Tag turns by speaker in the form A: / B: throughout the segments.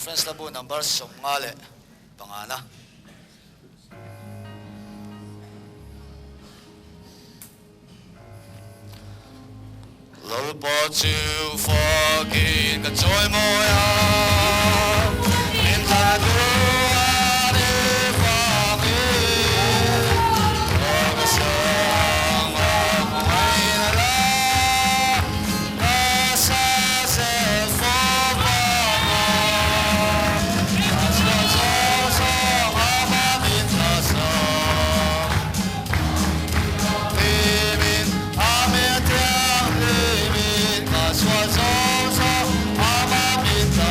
A: conference labu number somngale pangana. Lupa chu fucking ka joy mo ya. Minta dua ni fucking. Kau sang aku main la. Asa se fuwa. Asa so so ama minta so. Limin ame tiang limin kaswa so so ama minta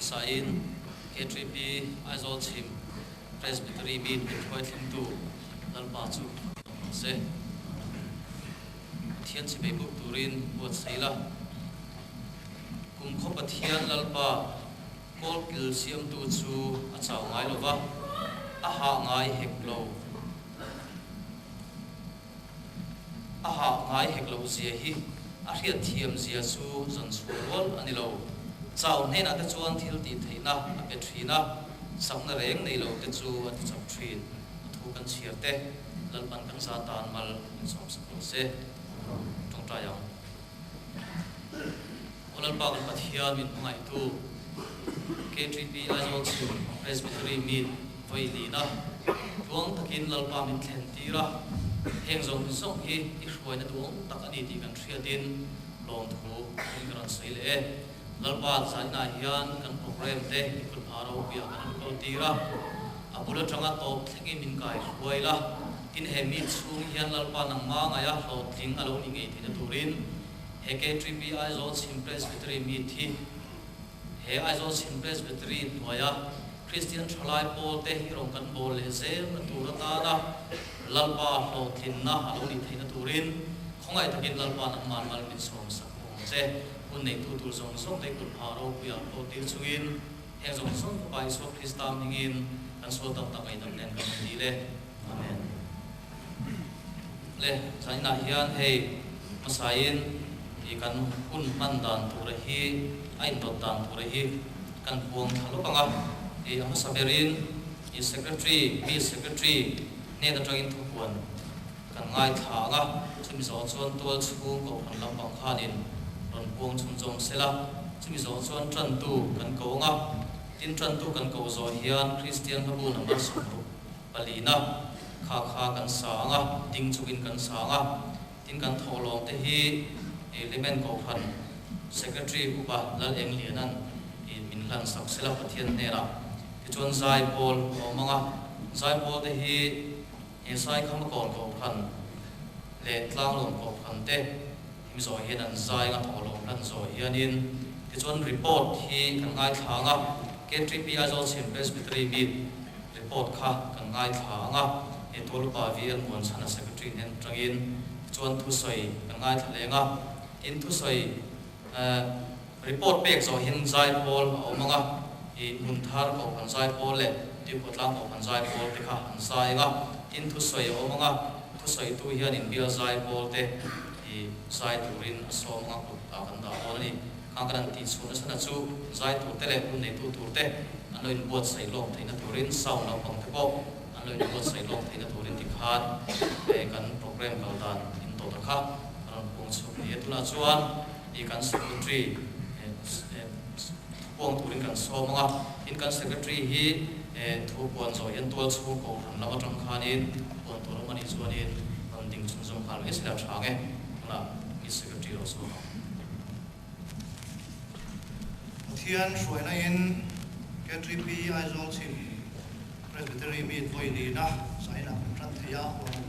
B: sain K3P Aizol Chim Presbytery Meet Bitcoin Thimtu lalpa chu se thian chi bebuk turin buat saila kum kho pathian lalpa kol kil siam tu chu a chaw ngai lova a ha ngai heklo zia hi a riat thiam zia chu zan chhual anilo chaw hnen ata chuan thil ti theina a pe thina sakna reng nei lo te chu at cham thin thu kan chiarte lalpan kan sa tan mal som sakol se tong ta yang olal pa kan pathian min ngai tu K3P Aizol Chim Presbytery Meet voi lina tuang takin lalpa min thlen tira heng zong song hi i hruai na tuang tak ani ti kan thriatin lom thu in kan sei le lalpa sai na hian kan program te kun aro bia kan ko tira apula tanga top thlenge min kai hruai la in he mi chung hian lalpa nang ma nga ya hlo tling alo ni ngei thina turin he K3P Aizol Chim Presbytery Meet hi he Aizol Chim Presbytery noya Christian thalai pol te hi rong kan bol le zel na tur ta na lalpa hlo thin na alo ni theina turin khongai takin lalpa nang man mal min som sak che un nei tu tur zong zong te kun aro pia to tir chuin he zong zong ko pai so Krista mingin kan so tam ta kai dam nen kan ti le amen le sai na hian he masain i kan hun man dan tur hi ain dot dan tur hi kan puang thalo panga e ama saberin i secretary ne da tangin thu puan kan ngai tha nga chumi zo chuan tol chu ko phan lam pang khanin ron puang chum jong sela chumi zo chuan tran tu kan ko nga tin tran tu kan ko zo hian Christian habu na ma su palina kha kan sa nga ding chuin kan sa nga tin kan tholong te hi element ko phan secretary uba lal eng lianan in min lan sak sela pathian nera ti chuan zai pol omanga zai pol te hi sai kham ko phan le tlang lom ko phan te him zo hian an zai nga tholong lan zo hianin ti chuan report hi kan ngai thanga K3P Aizol Chim Presbytery Meet report kha kan ngai thanga e tolpa vian mon sana secretary nen tangin chuan thu soi kan ngai thalenga in thu soi report pek zo hin zai pol omanga i mun thar ko han zai pol le ti potlang ko han zai pol te kha han sai nga in thu soi omanga thu soi tu hian in bia zai pol te i zai turin som nga ko ta kan da pol ni khang kan ti chu na sana chu zai tu te le un nei tu tur te anoin bot sai lom theina turin sau na pang te ko anoin bot sai lom theina turin ti khan e kan program ka dan in to ta kha ran pung chu ni tu na chuan i kan secretary puang turin kan so mga in kan secretary hi thu puan zo yan tual chu ko han lama tang khanin puan tur mani chuanin an ding chung zum khal me sila thange na i secretary ro so
C: thian hruaina in K3P Aizol Chim Presbytery Meet voi lina saina tran thia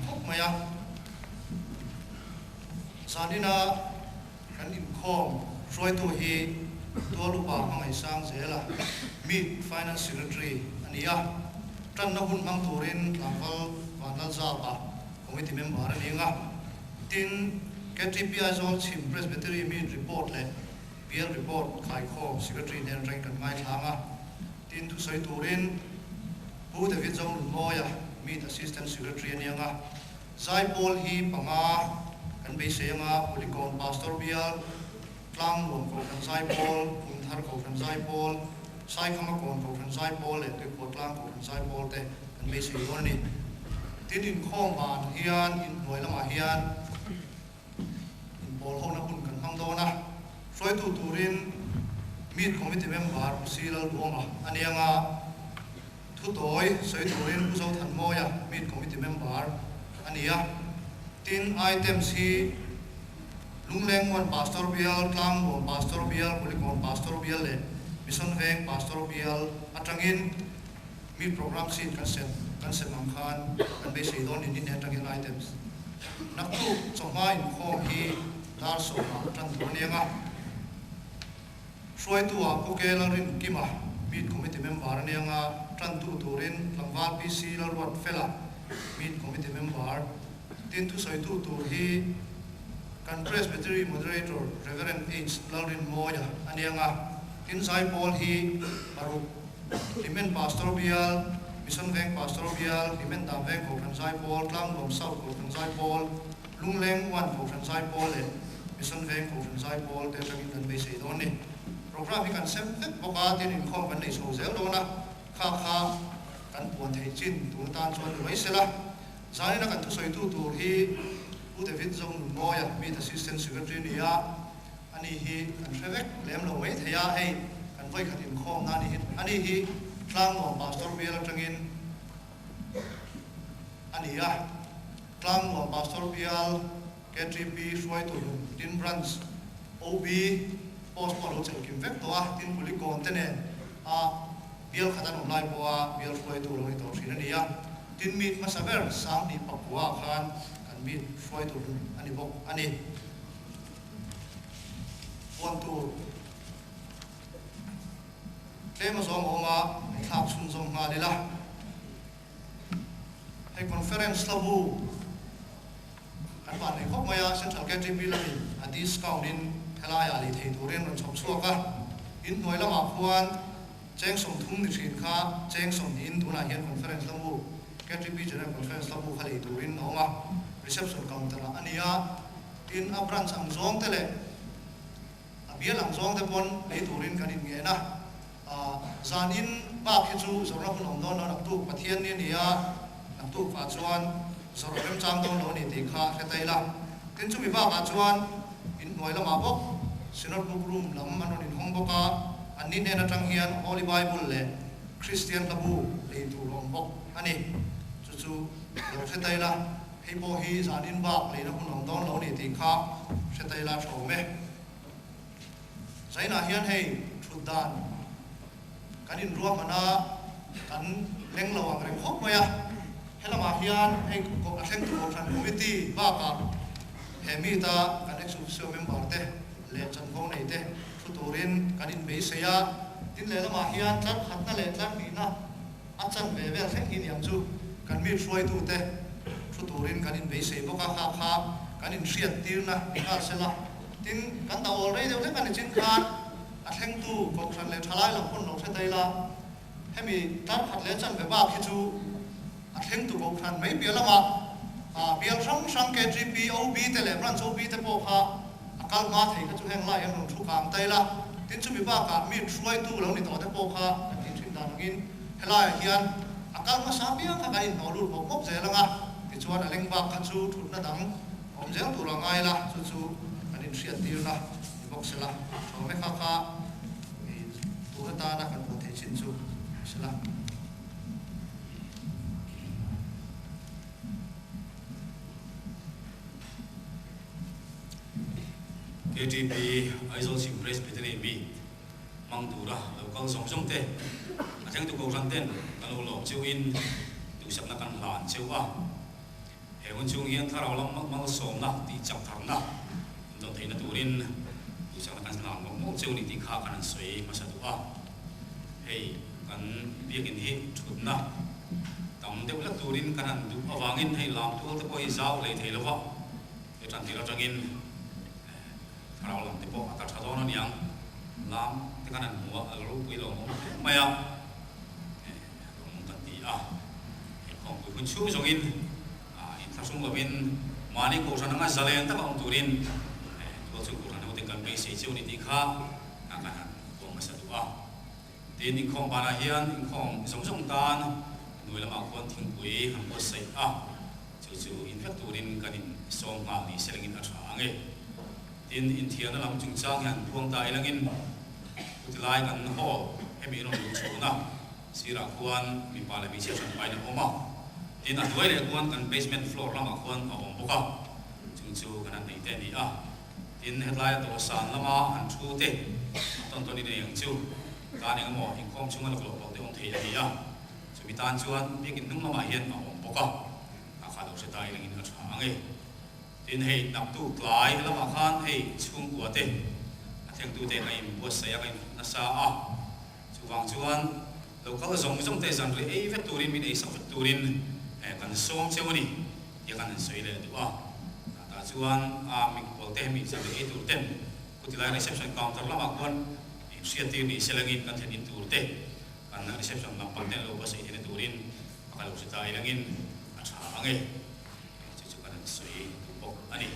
C: khop maya sanina kan in khom roi tu hi tolupa mangai sang zela Meet Finance Secretary ania tran na hun mang turin langwal wanal zapa committee member aninga tin K3P Aizol Chim Presbytery Meet report le peer report khai kho secretary nen rank kan ngai thanga tin thu sai turin pu de vi jong moya Meet Assistant Secretary anianga zai pol hi panga kan be senga ulikon pastor bial tlang lom ko kan zai pol kun thar ko kan zai pol sai khama kon ko kan zai pol le te potlang ko kan zai pol te kan be se yon ni tin in khom ban hian in noi lama hian in pol ho na hun kan hang do na soi tu turin Meet committee member silal bonga anianga thu toy soi turin puso than moya Meet committee member ania tin items hi lungleng wan pastor bial tlang wan pastor bial kulikon pastor bial le mission veng pastor bial atangin Meet program sin kan mang khan kan be sei don in atangin items naktu chonga in kho hi dar so ma tran thonianga suai tua ko ke la rin kima meet committee member ni anga tran tu turin langwal PC la ruat fela meet committee member tin tu soi tu tur hi kan presbytery moderator Reverend H Laurin Moya ani anga tin sai Paul hi baru limen pastor bial mission veng pastor bial limen da veng ko kan sai Paul tlang lom sau ko kan sai Paul lungleng wan ko kan sai Paul le mission veng ko kan sai Paul te tangin kan be sei don ni program hi kan sem vet boka tin in khom kan nei so zel do na kha kan puan thei chin tu tan chuan loi sela zai na kan tu soi tu tur hi u David Zong Moya meet assistant secretary ni ya ani hi kan thevek lem lo mai theya hei kan voi khatin khom na ni ani hi tlang no pastor bial tangin ani ya tlang no pastor bial KTP suai tu tin branch OB post polo chel kim vek to a tin puli kon tene a bial khatan online po a bial suai tu lo ni to sin ani ya tin meet masaber sam ni pakwa khan kan meet suai tu ani bok ani pon tu tema zong oma thak chun zong nga dela he conference labu kan ban nei khop maya central KTP lami a discount in helaya li thei turin ron chop chuaka in noi lama khuan cheng som thum ni thin kha cheng som in tuna hian conference lamu KTP general conference lamu khali turin nonga reception counter ania in a branch ang zong tele a bial ang zong te pon lei turin kanin nge na zanin ba khichu zora hun om don nak tu pathian ni nia nak tu fa chuan zora rem chang don lo ni ti kha khetaila tin chu mi ba ka chuan in noi lama bok sinot book room lam anon in hong boka anin ne na tang hian holy bible le Christian tabu le tu rom bok ani chu lo khetaila hei bo hi zanin ba le na hun om don lo ni ti kha khetaila thome zaina hian hei thudan kanin ruam mana kan leng lo ang reng khop maya helama hian hei ko atheng tu ko than committee ba ka hemi ta kan executive member te le chan khong nei te thu turin kanin be seya tin le lama hian tlat khatna le tlat ni na achan ve ve theng hin yang chu kan mi suai tu te thu turin kanin be se boka kha kanin riat tir na ka sela tin kan da ol rei deu le kan chin khan atheng tu ko than le thalai lam pon lo the dai la hemi tlat khat le chan ve ba khi chu atheng tu ko than mai bia lama bial sang KTP OB te le branch OB te po kha akal ma thei ka chu heng lai an thu kang tai la tin chu mi ba ka mi suai tu lo ni to te po kha tin thin dan ngin helai hian akal ma sa bia ka kai no lu bo mop je langa ti chuan a leng ba ka chu thut na dang om zel tu la ngai la chu anin riat tir na bok sela so me kha tu ta na kan thei chin chu sela
D: KTP Aizol Sim Presbytery mi mang dura lo kang song te atheng tu ko ran ten kan lo chiu in tu sak na kan lan chiu a he hun chung hian tharau lam mang som na ti chak thar na don theina turin tu sak na kan lan mo chiu ni ti kha kan soi ma sa tu a hei kan biakin hi thut na tam deu la turin kan du awangin hei lam tu te poi zau le thei lo wa e tran ti lo tanginเราลองติดปอกอากาศร้อนนั่นยังล้างที่ขนาดหัวเราลุกไปลงไม่เอาลงกันดีของคุณชูจงอินอินทัศน์กับอินมานี่กูฉันนั่งซาเลนตั้งองตุรินตัวซึ่งกูฉันเอาติดกันไปเสียเจ้านี่ตีข้าอาการกองมาสะดุตีนิคมบานาเฮียนนิคมสงตานหน่วยละมาคนทิ้งปุ๋ยหันบดใส่จู่อินเฟกตุรินกันอินสองงานนี่เสร็จกินอัศวงอินเทียนนั่งจุงจ้างยันพวงตายลังอินอุตไลกันห่อให้มีน้องดูโชว์นะสีรักควรมีปลาและมีเชือกไปในห้องมาอินอัดไว้เลยควรกันเบสเมนต์ฟลอร์ละมาควรเอาบุกอ่ะจู่กันนั่นในเต็นท์อินเฮดไลน์ตัวสารละมาหันชูเตะต้นนี้ในอย่างจู่การยังหมออินคอมชุ่มมันหลอกเดี๋ยวองเทียนจะมีตานชวนพี่กินนุ่มละมาเย็นเอาบุกอ่ะอาคาดูเสียดายลังอินอัดช้างอินให้นับตู้กลายแล้วมาข้านให้ชุ่มหัวเตะ thèn tu te ngai bua sai ngai na sa a chuwang chuan local zong te san ri ei vet turin min ei sak vet turin kan som chewani ya kan soi le du a ta chuan a min pol te mi sa ei tur ten kutilai reception counter lama kon siati ni selangin kan thenin tur te kan reception lampang ten lo ba sei ten turin kalau sita ilangin asa ange chu kan soi tu bok ani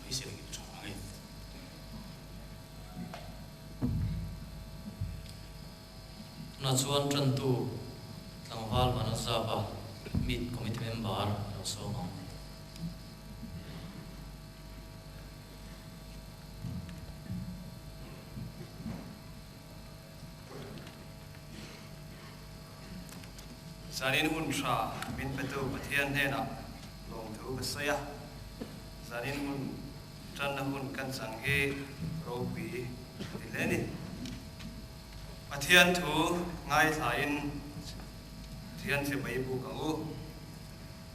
D: ei selangin cha ange
B: na chuan tran tu tlangwal mana zaba meet committee member lo so ma
E: zanin hun sha min petu pathian hena long thu basaya zanin hun tran hun kan sanghe ropi dileni pathian thu ngai thain thian se bai bu ka u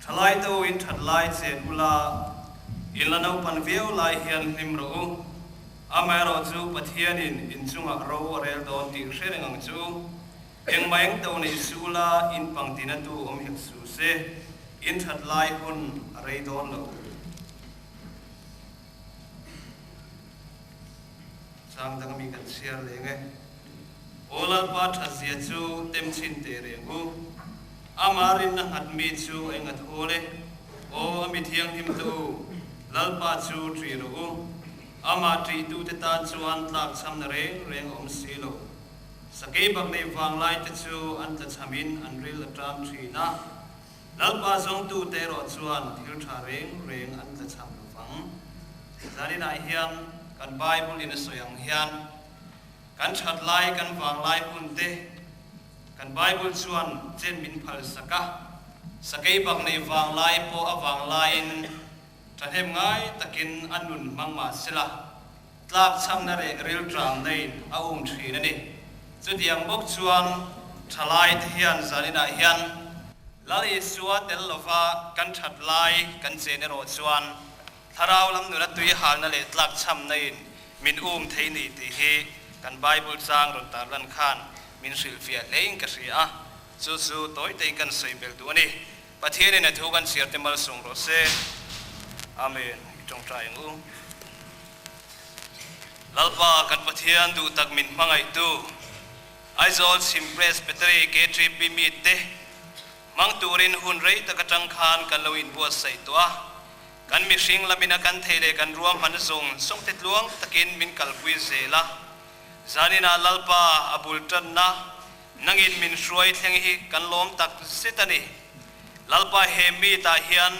E: thalai to in thalai se ula ilano pan veu lai hian lim ro amaro chu pathian in chunga ro rel don ti hrengang chu engmayang to nei sula in pangtina tu om hek su se in that lai hun rei don lo sang dang mi kan share le nge olal pa thazia chu tem chin te re ngu amarin na hat mi chu enga thole o ami thiang him tu lal pa chu tri ro ama tri tu te ta chuan tlak sam na reng om si lo sakei bak nei wang lai te chu an ta chamin an ril atram thina lalpa zong tu te ro chuan thil tha reng an ta cham lo wang zanin a hian kan bible in a soyang hian kan that lai kan wang lai hun te kan bible chuan chen min phal saka sakei bak nei wang lai po a wang lai in thahem ngai takin anun mangma sila tlak cham na re ril tram nei a thina ni chu diang bok chuan thalai the hian zanina hian lali suwa tel lova kan that lai kan chene ro chuan tharau lam nura tui hal na le tlak cham nei min thei ni ti hi kan bible chang ron tar lan khan min silfia lein ka ria chu toy te kan sei bel du ani pathian ne thu kan siar te mal sung ro se amen itong trai ngu lalpa kan pathian du tak min mangai tu Aizol simpres petri ketri bimite mang turin hun rei takatang khan kan lawin buat sai tua kan mi sing lamina kan thele kan ruam han zong song tet luang takin min kalpui zela zanina lalpa abul tan na nangin min shuai thleng hi kan lom tak sitani lalpa he mi ta hian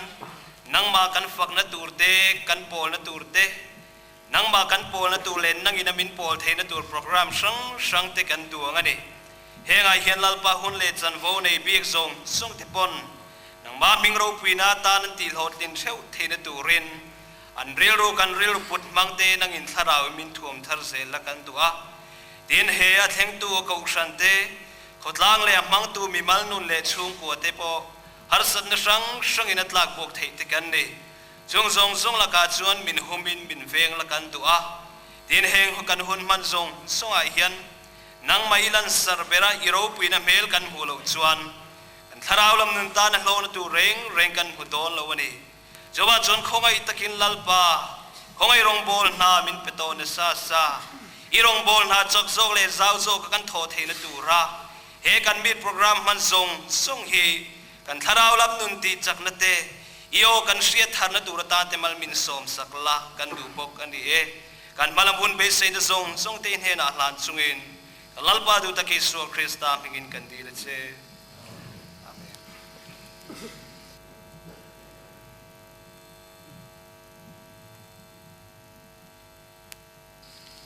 E: nangma kan fak na turte kan pol na turte nangma kan pol na tu len nangina min pol theina tur program sang te kan duang ani henga hian lalpa hun le chan vo nei biak zong song te pon nangma mingro puina tan ti hot din theu theina turin an ril kan ril put mangte nangin tharau min thum thar se la kan tua tin he a theng tu ko sante khotlang le mang tu mi mal nun le chung ko te po har sat na sang in atlak bok thei te kan ni zong la ka chuan min humin min veng la kan tu a tin heng kan hun man zong songa hian nang mailan sarbera iro puina mel kan hulo chuan kan tharau lam nun ta na hlon tu reng kan hudon lo ani jowa chon khongai takin lalpa khongai rong bol na min peton sa irong bol na chok zok le zau zo kan tho theina tu ra he kan mit program man zong song hi kan tharau lam nun ti chak na te iyo kan siat har na tur ta te mal min som sakla kan du bok ani e kan malam hun be sei de song te he na hlan chungin lalpa du ta ki so krista pingin kan di le che amen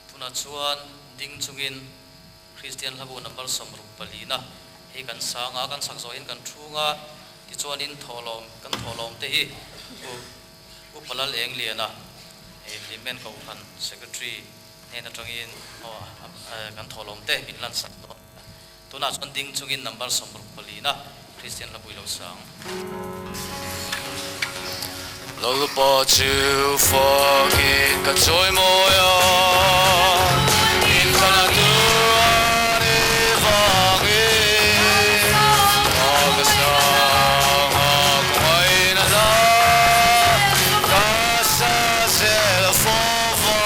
B: tuna chuan ding chungin Christian habu number somruk palina he kan sanga kan sakzo in kan thunga ti chuan in tholom te hi u palal eng liana implement ko kan secretary hena tangin kan tholom te in lan sak tuna chuan ding chungin number somruk palina Christian habu lo sang
A: Lolo po chu forget ka joy moya in kana tu ani vagi August na kumain na da Kasa sel fova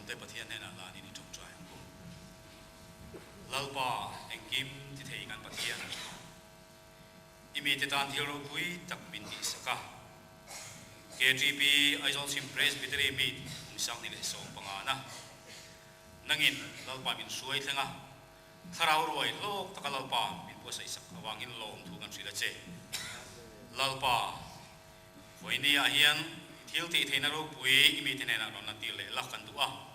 D: som te pathian hena la ni thong trai ko lalpa engkim ti thei kan pathian imi te tan thil ro pui tak min ti saka KTP Aizol Sim Presbytery meet sang ni le som pangana nangin lalpa min suai thenga tharau roi lok takalalpa min po sai sak awangin lom thu kan sila che lalpa voini a hian thil ti theina ro pui imi te na ron na ti le lak kan duwa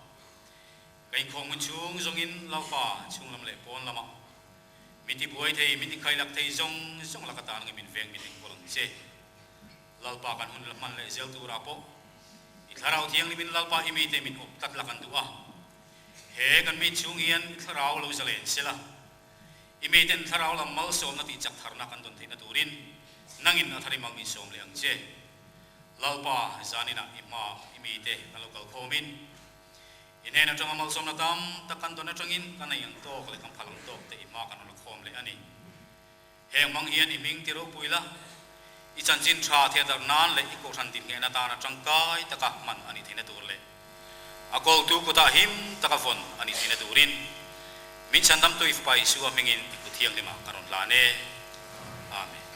D: kai khong mun chung zongin lalpa chung lam le pon lama miti buai thei miti khai lak thei zong lakata ng min veng min kolong che lalpa kan hun man le zel tu rapo i tharau thiang min lalpa imi te min op tat lakan duwa he kan mi chung hian tharau lo zalen sela imi ten tharau lam mal som na ti chak tharna kan don theina turin nangin athari mal mi som le ang che lalpa zanina ima imi te na local khomin inena tong amal som na tam takan don na tongin kan yang to le kam phalang to te ima kan lo khom le ani he mang hian iming ti ro puila i chan chin tha the dar nan le i ko than tin nge na ta na tangkai taka man ani theina tur le akol tu ko ta him taka fon ani theina turin min chan dam to if pai su a mengin ku thiang le ma karon la ne amen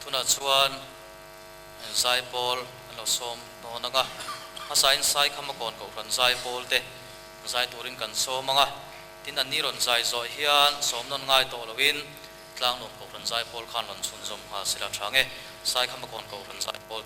B: tuna chuan zai pol lo som no nanga asain sai khamakon ko ran zai pol te zai turin kan so manga tin an ni ron zai zo hian som non ngai to lovin tlang non ko ran zai pol khan lon chun zom ha sila thange sai khamakon ko ran zai pol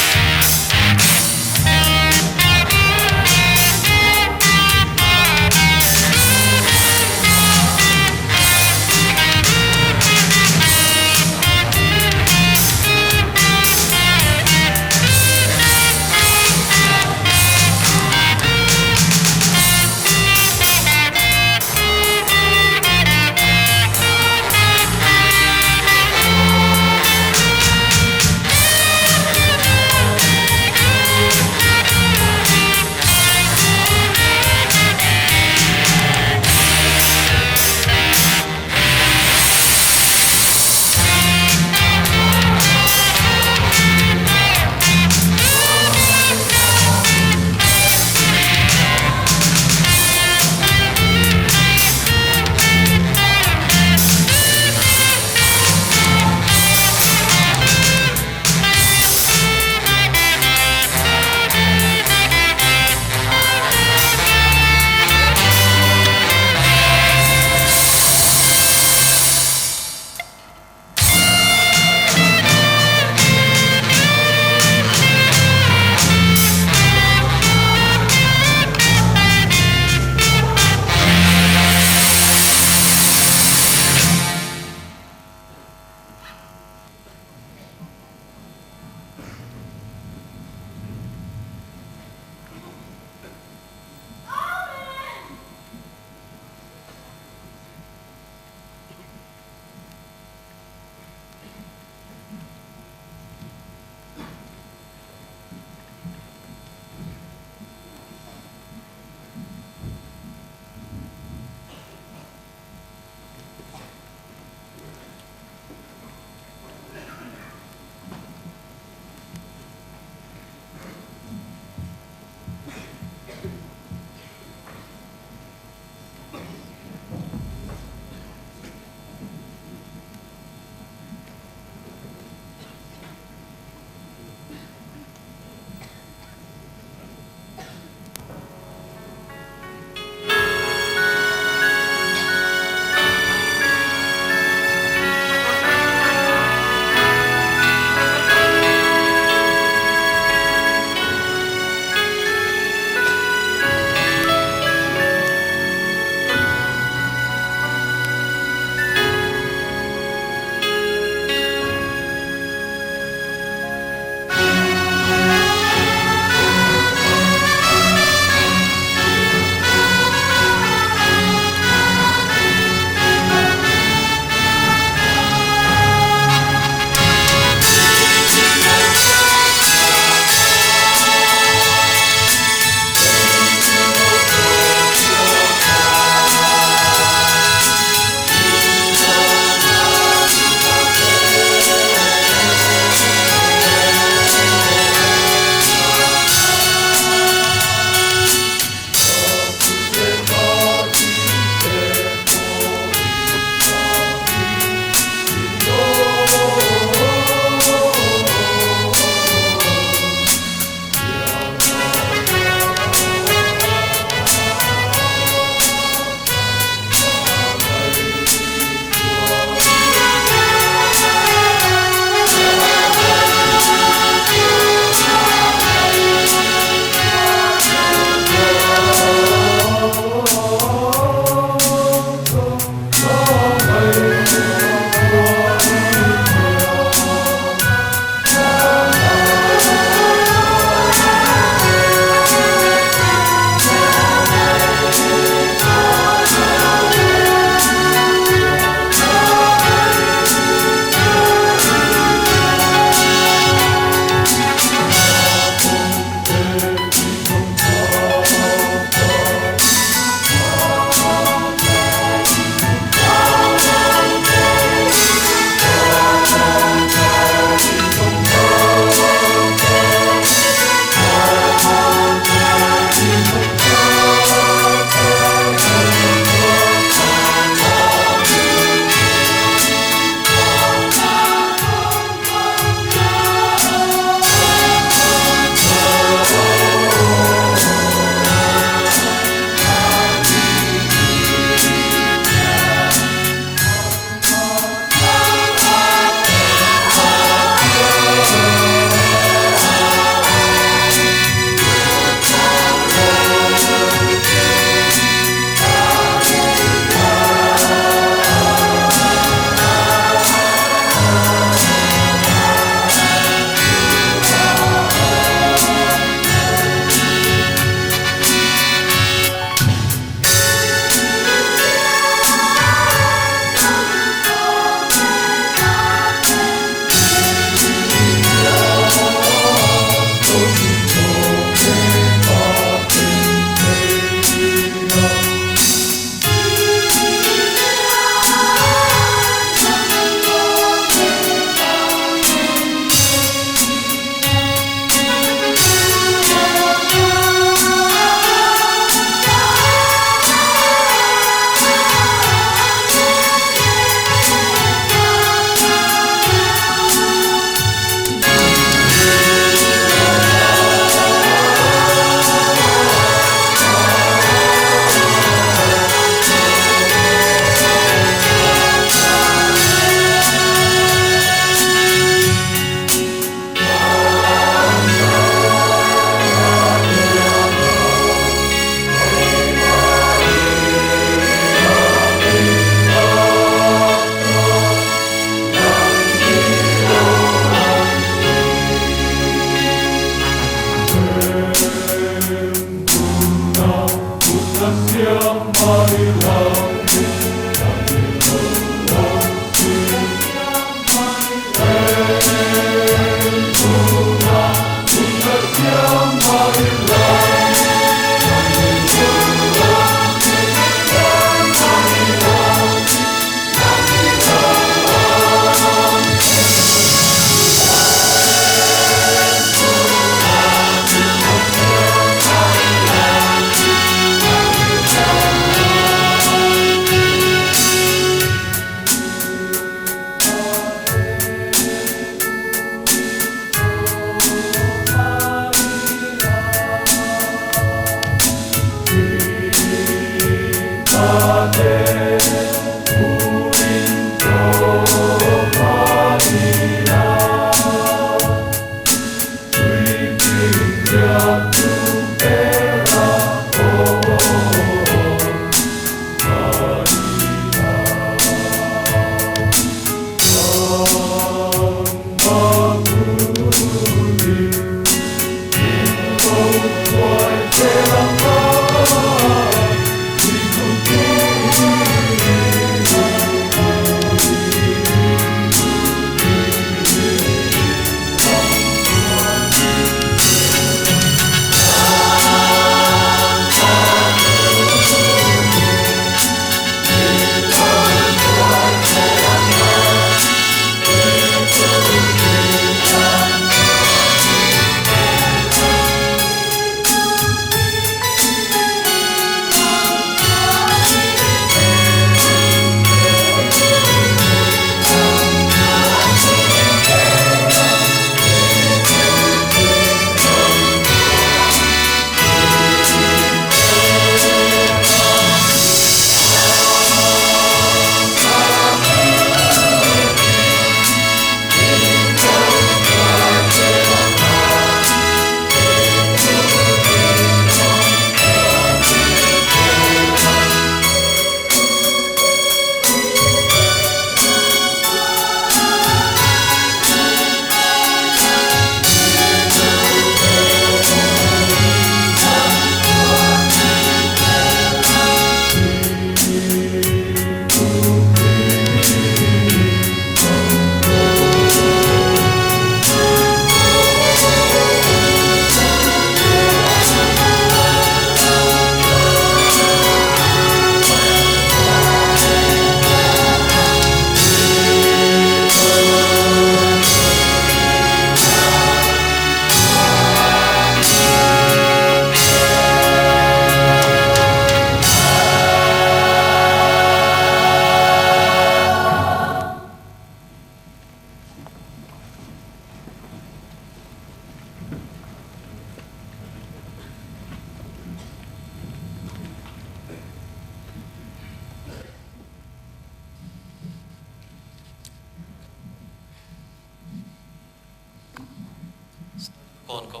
B: kon ko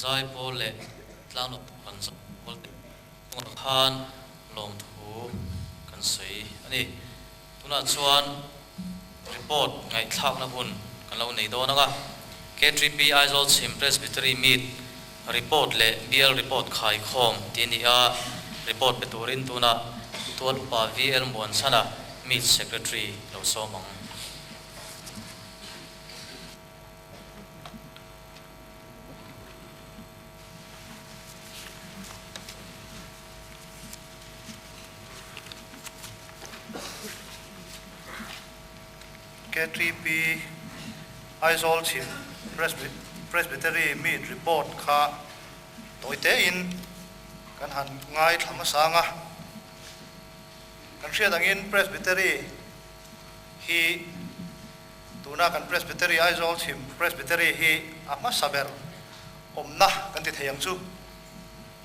B: zai po le tlang no kan so pol tong khan lom thu kan sei ani tuna chuan report ngai thak na hun kan lo nei do na ga K3P Aizawl Chim Presbytery Meet report le BL report khai khom tinia report beturin tuna tuan upa VL Muan Sana Meet Secretary lo somang
C: K3P Aizawl Chim Presbytery Meet report kha toite in kan han ngai thama sanga kan ria dangin Presbytery hi tuna kan Presbytery Aizawl Chim Presbytery hi ama saber omna kan ti thayang chu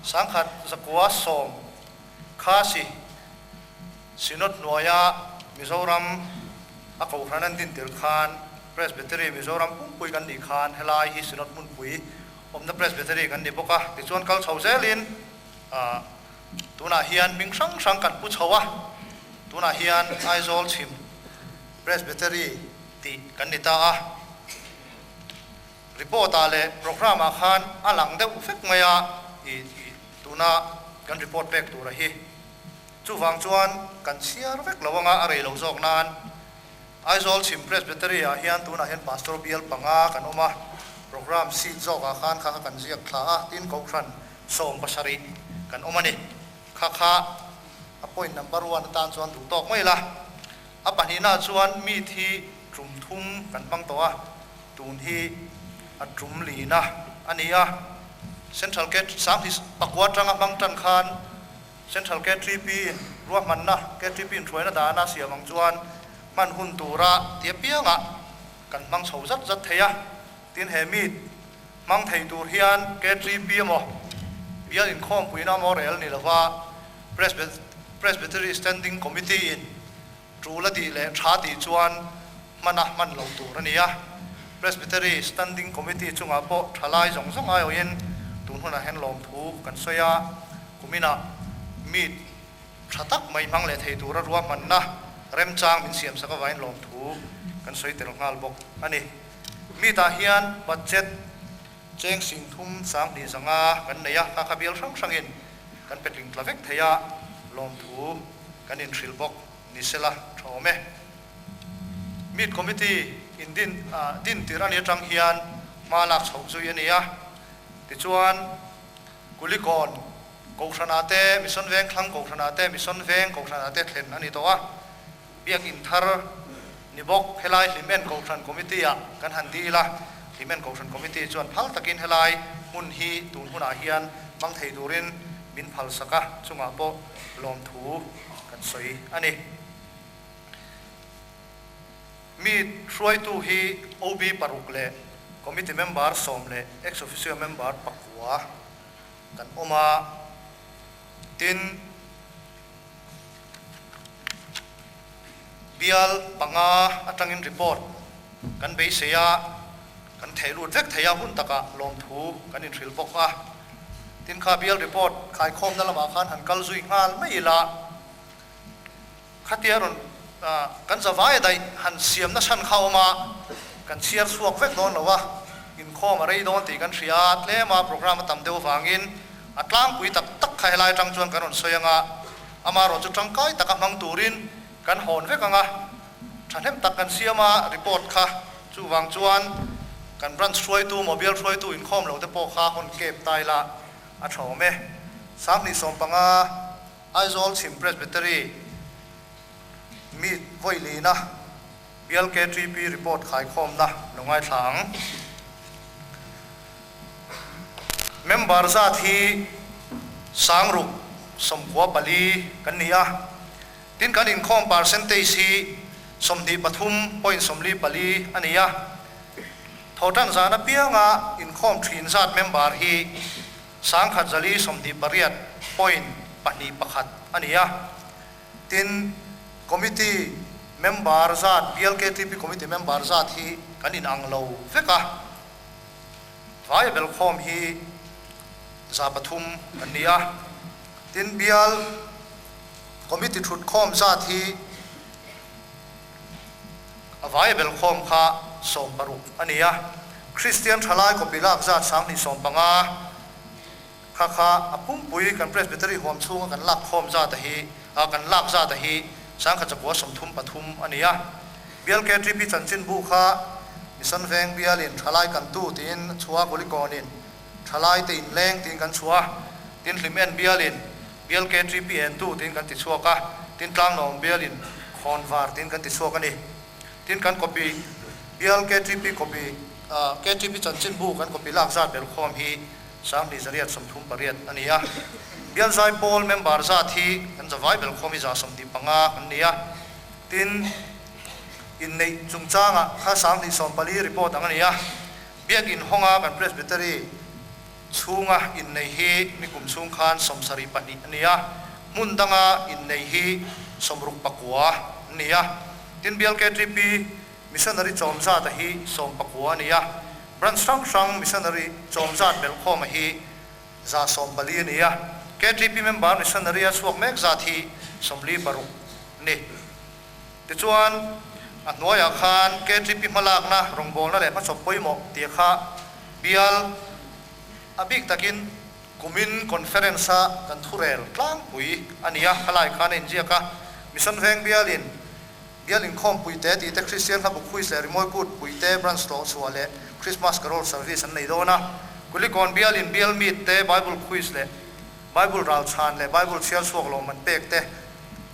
C: sangkhat zakwa som khasi sinot noya Mizoram ako khranan din tir khan Presbytery Mizoram pui kan ni khan helai hi sinot mun pui omna Presbytery kan ni boka ti chuan kal chhozelin tuna hian ming sang kan pu chhowa tuna hian Aizawl Chim Presbytery ti kan ni ta a report ale program a khan alang de ufek maya i tuna kan report back tu ra hi chu wang chuan kan siar vek lawanga arei lo jok nan Aizawl Chim Presbytery a hian tuna hian pastor bial panga kan oma program si jok a khan kha kan ziak thla a tin ko khran som pasari kan oma ni kha a point number 1 tan chuan du tok mai la a panina chuan mi thi trum thum kan pang to a tun hi a trum li na ania central gate sam hi pakwa tanga bang tan khan central gate 3p ruah man na gate 3p throina da na sia mang chuan man hun tura tia pianga kan mang chho zat theya tin he mit mang thei tur hian K3P mo bial in khom puina mo rel ni lawa Presbytery Standing Committee in trula di le tha ti chuan man lo tur ania Presbytery Standing Committee chunga po thalai zong ayo in tun huna hen lom thu kan soya kumina mit thatak mai mang le thei tur ruwa man na rem chang min siam saka vain lom thu kan soi tel ngal bok ani mi ta hian budget cheng sing thum sang ni zanga kan neya ka khabial sang in kan petling tlavek theya lom thu kan in thril bok ni sela thome meet committee in din tirani tang hian malak chho chu ania ti chuan kulikon ko thranate mission veng thlang ko thranate mission veng ko thranate thlen ani to a biak in thar ni bok helai limen ko thran committee a kan han di la limen ko thran committee chuan phal takin helai mun hi tun huna hian mang thei durin min phal saka chunga po lom thu kan soi ani mi throi tu hi OB paruk le committee member som le ex officio member pakwa kan oma tin bial panga atangin report kan be seya kan theilu vek theya hun taka lom thu kan in thril bok a tin kha bial report khai khom na lama khan han kal zui ngal mai la khatiaron kan zawai dai han siam na san khawma kan chiar suak vek don lawa in khom arei don ti kan riat le ma program tam deu wangin atlang pui tak khai lai tang chuan kan on soyanga amaro chu tangkai taka mang turin kan hon vek anga thanem tak kan siama report kha chu wang chuan kan branch throi tu mobile throi tu in khom lo te po kha hon kep tai la a thome sang ni som panga Aizawl Chim Presbytery meet voilina BLK3P report khai khom na longai thlang member zat hi sangruk somkwa pali kan nia tin kan in khom percentage hi somdi pathum point somli pali ania thotan zana pianga in khom thin zat member hi sangkhat zali somdi pariat point pani pakhat ania tin committee member zat BLK3P committee member zat hi kan in anglo veka vai bel khom hi za pathum ania tin bial committee thut khom za thi vai bel khom kha som paru ania Christian thalai ko bilak za sang ni som panga kha apum pui kan presbytery hom chunga kan lak khom za ta hi kan lak za ta hi sang kha chakwa som thum pathum ania bial ke tripi chanchin bu kha mission veng bialin thalai kan tu tin chua golikonin thalai te in leng tin kan chua tin hlimen bialin bial ke tripi en tu tin kan ti chua ka tin tlang nom bialin khon var tin kan ti chua ka ni tin kan copy bial ke tripi copy ke tripi chanchin bu kan copy lak za bel khom hi sang ni zariat som thum pariat ania bial zai pol member za thi kan zawai bel khom hi za som ti panga ania tin in nei chungchanga kha sang ni som pali report angania biak in honga kan presbytery chunga in nei hi mi kum chung khan som sari pani ania mundanga in nei hi somruk pakwa ania tin bial ke tripi missionary chomza ta hi som pakwa ania branch sang missionary chomza bel khoma hi za som pali ania ke tripi member missionary a chuak mek za thi somli baru ni ti chuan a hnuaiah khan ke tripi malak na rongbol na le ma chop poimo ti kha bial abik takin kumin conference a kan thurel tlang pui ania halai khan enjia ka mission veng bialin khom pui te ti te Christian ha bu khui se rimoi kut pui te branch to chuale Christmas carol service an nei dona kulikon bialin bial meet te Bible quiz le Bible ral chan le Bible share suak lo man pek te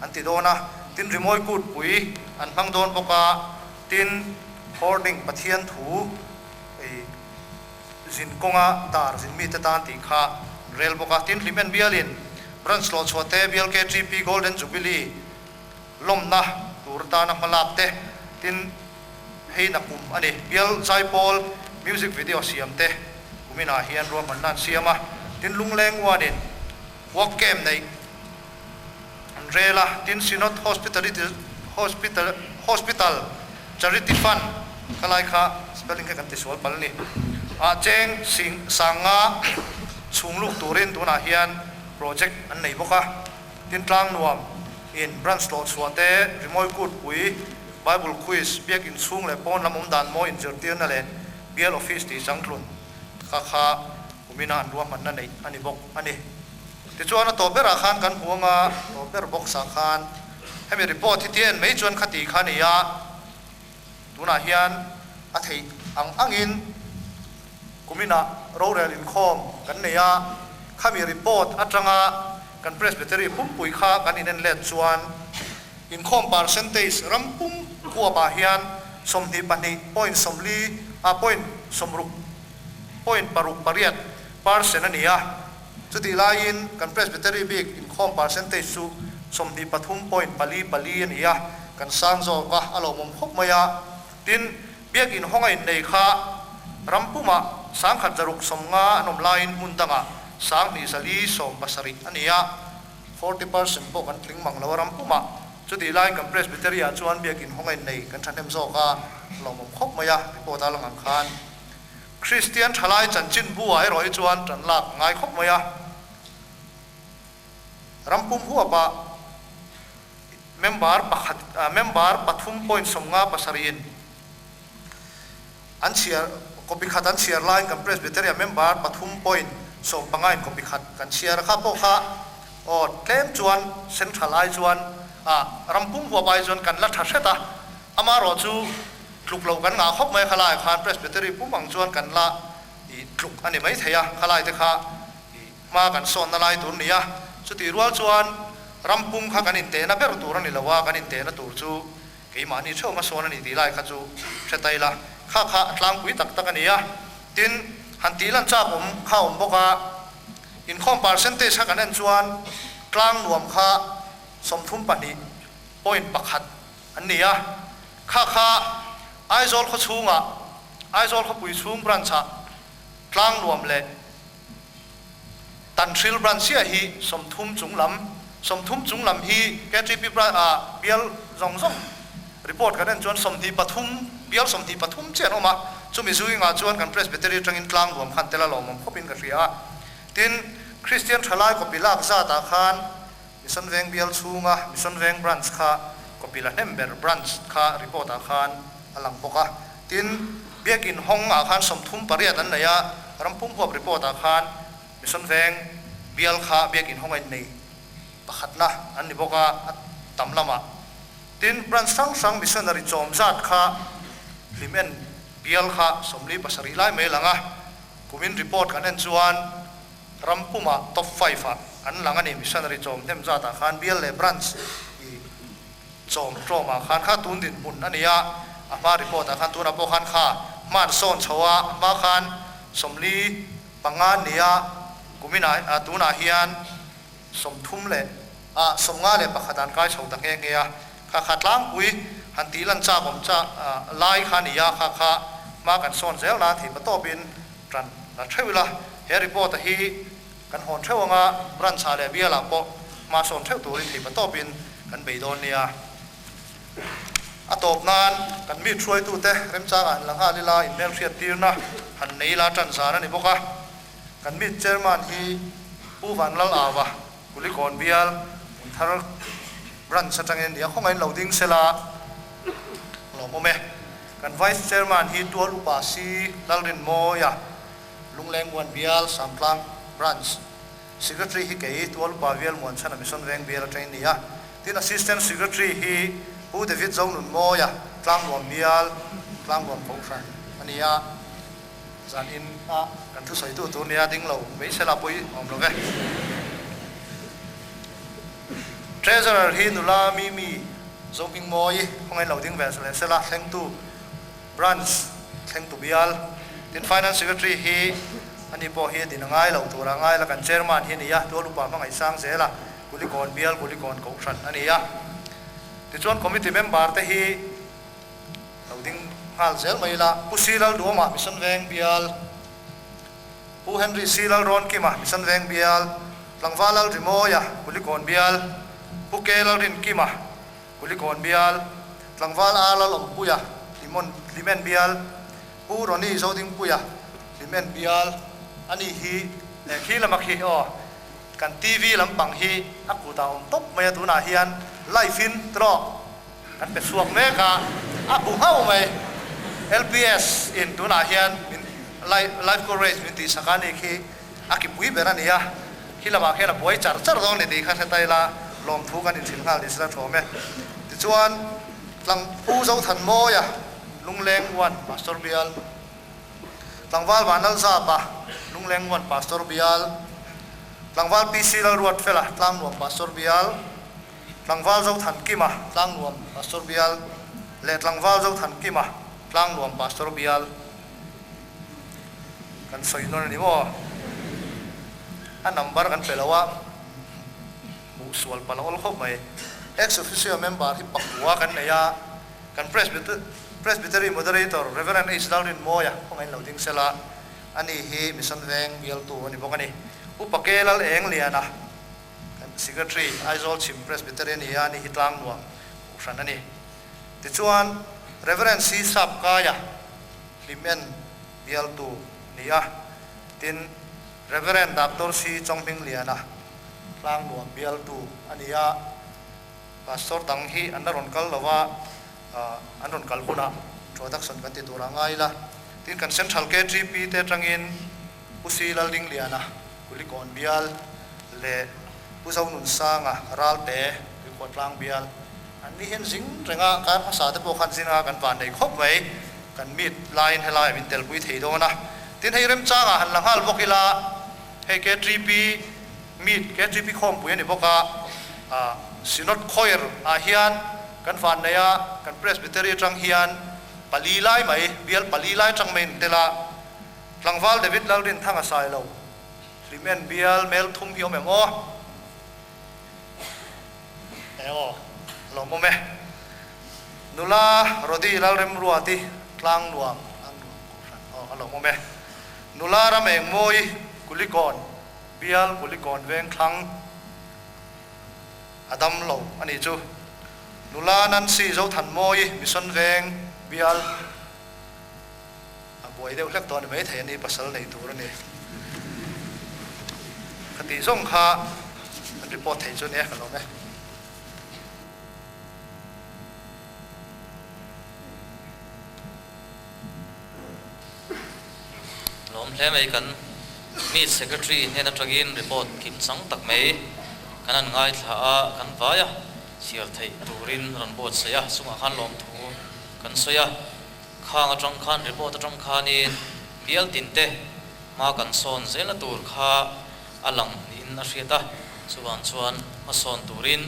C: anti dona tin rimoi kut pui an mang don boka tin hoarding pathian thu ei zin konga tar zin mi te tan ti kha rel boka tin limen bialin branch lo chote bial ke GP golden jubilee lomna turta na malak te tin hei na kum ani bial chai pol music video siam te kumina hian ro man nan siama tin lungleng wanin walk kem nei rela tin sinot hospital charity fund kalai kha spelling kan ti sol palni a cheng sing sanga chungluk turin tuna hian project an nei boka tin tlang nuam in branch lot swate rimoi kut pui Bible quiz biak in chung le pon lamum dan mo in jertian na le bial office ti changtlun kha kumina an ruam man na nei ani bok ani ti chuan to bera khan kan huanga to ber bok sa khan hemi report hi tien mei chuan khati khania tuna hian a thei angin kumina rorel in khom kan neya khami report atanga kan presbytery pumpui kha kan inen let chuan in khom percentage rampum kwa ba hian somni pani point somli a point somruk point paruk pariat percent ania chuti lain kan presbytery big in khom percentage su somni pathum point pali ania kan sangzo ka alomom khop maya tin biak in hongai nei kha rampuma sang khat jaruk somnga anom line mundanga sang ni sali som pasari ania 40% po kan tling mang lawaram puma chuti line kan presbytery a chuan biak in hongai nei kan thanem zo ka lomom khop maya report alang ang khan Christian thalai chanchin bu ai roi chuan tran lak ngai khop maya rampum huwa pa member pathum point somnga pasarin an share copy khat an share line kan presbytery member pathum point so pangain copy khat kan share kha po kha o tlem chuan centralize chuan rampum huwa pai chuan kan la thaseta amaro chu tluklo kan nga khop mai khalai khan presbytery pumang chuan kan la I tluk ani mai theya khalai te kha ma kan son na lai tur nia chuti rual chuan rampum kha kan in te na ber tur ani lawa kan in te na tur chu ke mani tho ma son ani ti lai kha chu thetai la kha tlang pui tak tak ania tin han ti lan cha pom kha om boka in khom percentage kan an chuan tlang nuam kha somthum pani point pakhat ania kha aizol kho chunga aizol kho pui chung brancha tlang nuam le tan thil branch hi somthum chunglam hi KTP bial zong report kan an chuan somthi pathum bial som ti pathum chen oma chumi zui nga chuan kan presbytery tangin tlang ruam khan tela lom khopin ka ria tin Christian thalai ko pilak za ta khan mission veng bial chunga mission veng branch kha ko pila member branch kha report a khan alang boka tin biakin hong a khan som thum pariat an naya rampum hop report a khan mission veng bial kha biakin hong ai nei pakhatna an ni boka tamlama tin branch sang missionary chom zat kha limen bial kha somli pasari lai me langa kumin report kan en chuan rampuma top 5 an langa ni missionary chom them zata khan bial le branch i chom troma khan kha tun din mun ania apa report a khan tuna po khan kha man son chawa ma khan somli pangan nia kumina atuna hian somthum le somnga le pakhatan kai chho ta nge ya kha khatlang pui han tilan cha bom cha lai khania kha ma kan son zel na thi patopin tran la thewila he report hi kan hon thewanga ran cha le bia la po ma son thew tu thi patopin kan beidon nia atop nan kan mi throi tu te rem cha an langa lila email riat tirna han nei la tran sa na ni boka kan mi chairman hi pu van lal awa kulikon bial thar ran sa tangin dia khongai loading sela lomome kan vice chairman hi tual upasi lalrin moya lungleng wan bial samplang branch secretary hi ke tual upa bial mon chana mission veng bial train nia tin assistant secretary hi pu david zonun moya tlang lom bial tlang lom phokran ania zan in kan thu soi tu nia ding lo me sela pui om lo ve treasurer hi nula mi zoping moi hongai loading vel sela thleng tu branch thleng tu bial tin finance secretary hi ani po hi dinangai lo tu rangai la kan chairman hi ni ya to lupa mangai sang zela kulikon bial kulikon ko thran ani ya ti chuan committee member te hi loading hal zel mai la pusilal doma mission veng bial pu henry silal ron kima mission veng bial langwalal rimoya kulikon bial pukelal rin kima kulikon bial tlangwal alal ompuya limen bial pu roni zoding puya limen bial ani hi khilamak hi kan tv lampang hi akuta top maya tuna hian live in tro kan pe suak me ka abu hau mai lps in tuna hian live coverage min ti sakani khi akipui berania khilamak hena boi char dong ni ti kha taila lom thu kan in thil ngal ni sra thome ti chuan tlang pu zo than mo ya lungleng wan pastor bial tlangwal banal za pa lungleng wan pastor bial tlangwal pc lal ruat fela tlang nuam pastor bial tlangwal zo than kima tlang nuam pastor bial le tlangwal zo than kima tlang nuam pastor bial kan soinon ni mo a number kan pelawa sual palol khop mai ex officio member hi pakwa kan neya kan presbytery moderator reverend H Dalrin moya khongai loading sela ani hi mission veng bial tu ani bokani upakelal eng liana kan secretary aizol chim presbyterian ya ni hitlang nuam usan ani ti chuan reverend C sap kaya limen bial tu nia tin reverend dr C chongping liana lang nuam bial tu ania pastor tang hi anaron kal lawa anon kal huna production kan ti turangai la tin kan central KTP te tangin usilal ding liana kulikon bial le pusaw nun sanga ralte ko tlang bial ani hen jing renga kan hasa te po khan jinga kan pan dei khop mai kan mit line helai min tel pui thei dona tin hei rem changa han langhal bokila he KTP meet KTP khom pui ani boka sinot khoir a hian kan fan naya kan presbytery tang hian palilai mai bial palilai tang main tela tlangwal david lalrin thanga sai lo limen bial mel thum hiom emo lo mo me nula rodi lalrem ruati tlang nuam lo mo me nula ram eng moi kulikon bial kulikon veng thlang adam lo ani chu nula nan si zo than moi mission veng bial buổi đều lắc toàn mấy thầy này pasal này tu này cái tí giống kha report thầy cho nè cái đó nè
B: lom hle mai kan meet secretary hena tragin report kim sang tak mai kanan ngai thla a kan vaya sial thei turin ran bot saya sunga khan lom thu kan soya khang atang khan report atang khan in bial tin te ma kan son zela tur kha alang in a hriata chuan chuan ma son turin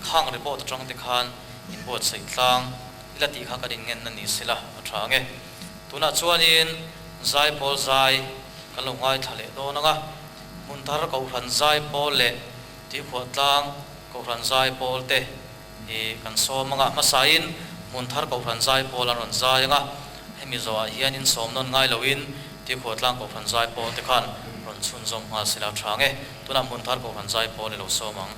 B: khang report atang te khan in bot sai tlang ilati kha kadin ngen na ni sila athange tuna chuan in zai pol zai kalungai thale do nanga munthar ko ran zai pol le ti khotlang ko ran zai pol te e kan so manga masain munthar ko ran zai pol an zai nga hemi zo a hian in som non ngai loin ti khotlang ko ran zai pol te khan ron chun zom nga sila thange tuna munthar ko ran zai pol le lo so mang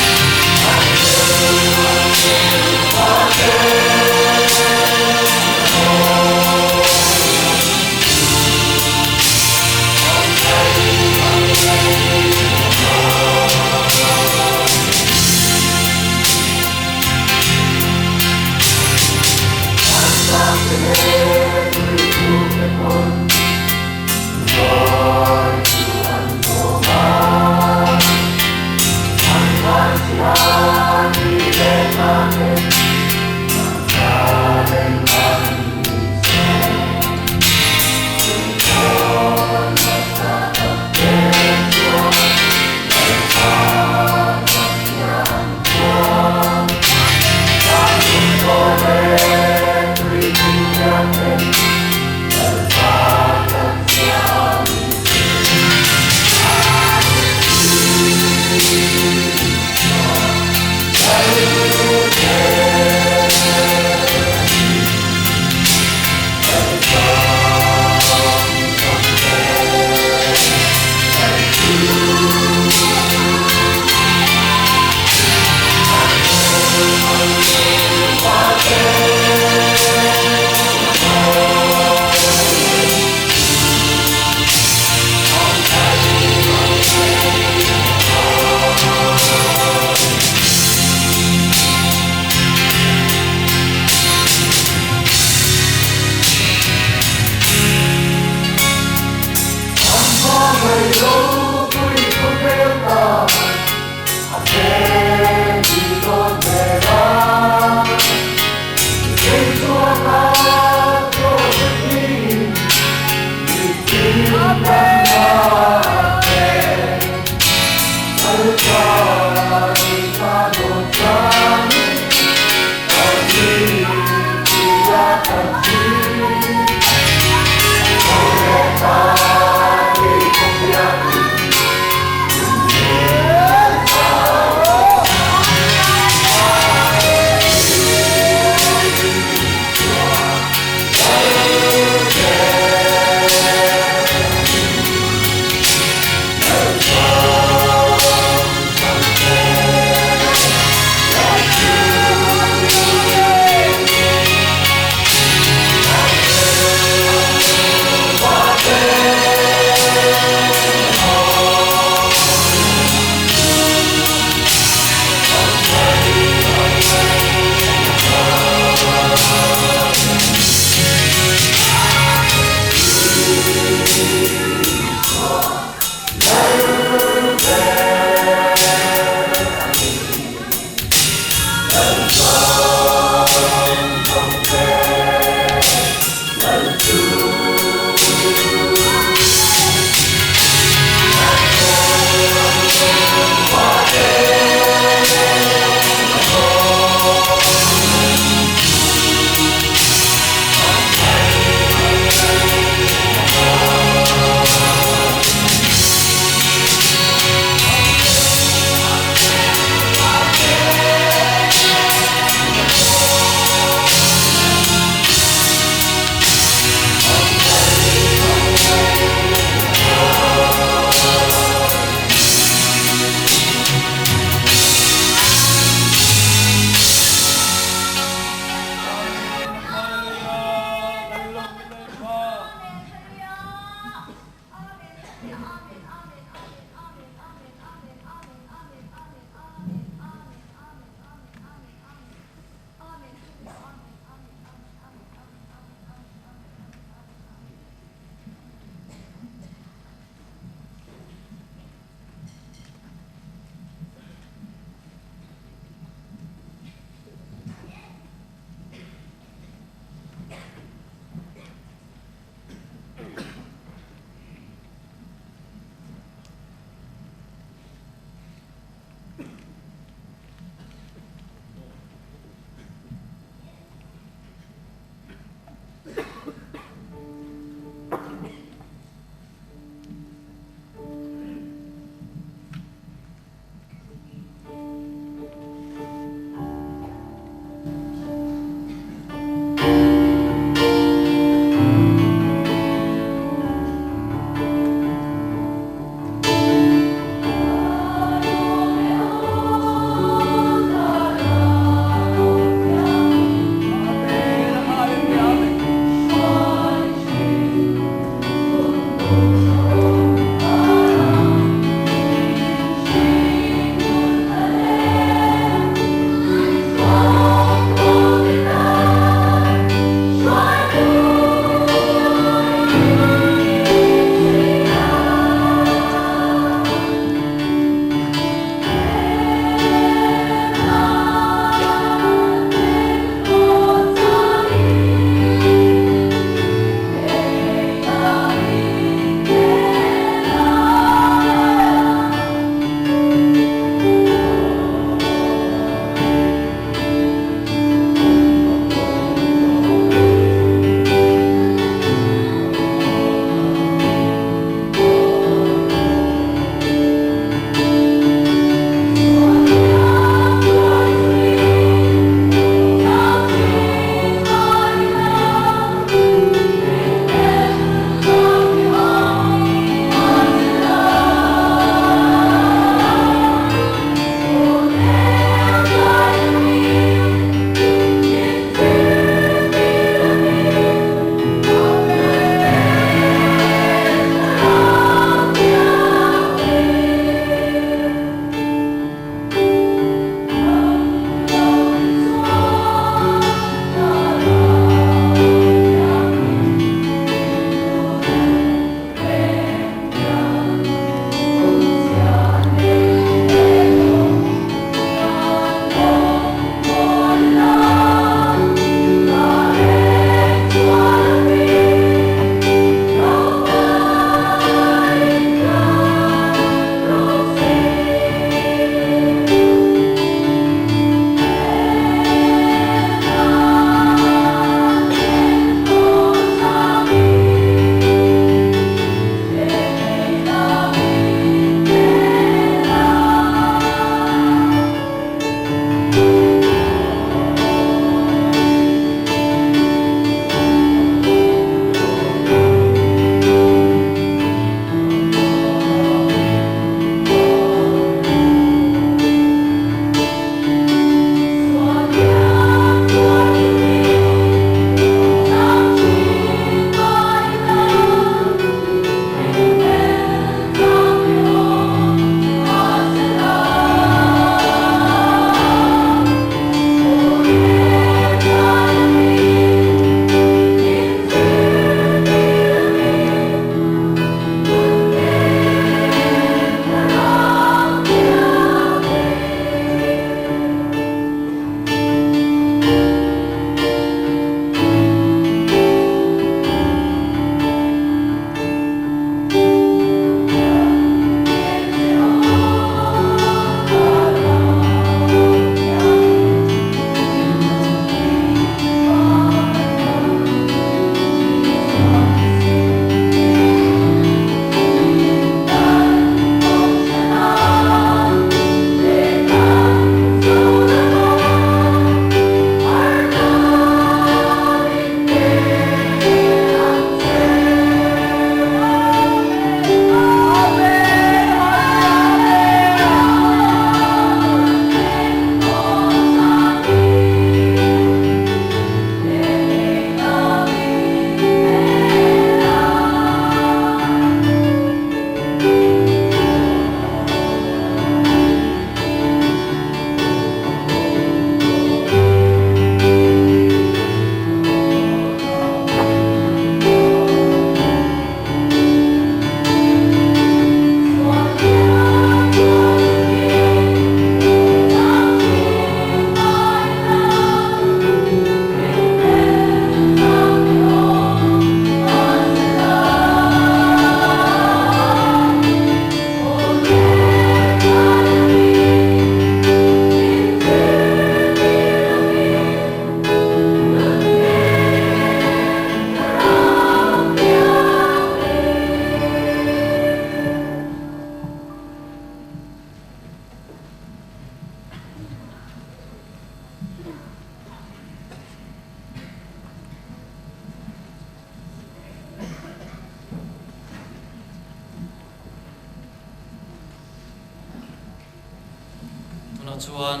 B: chuan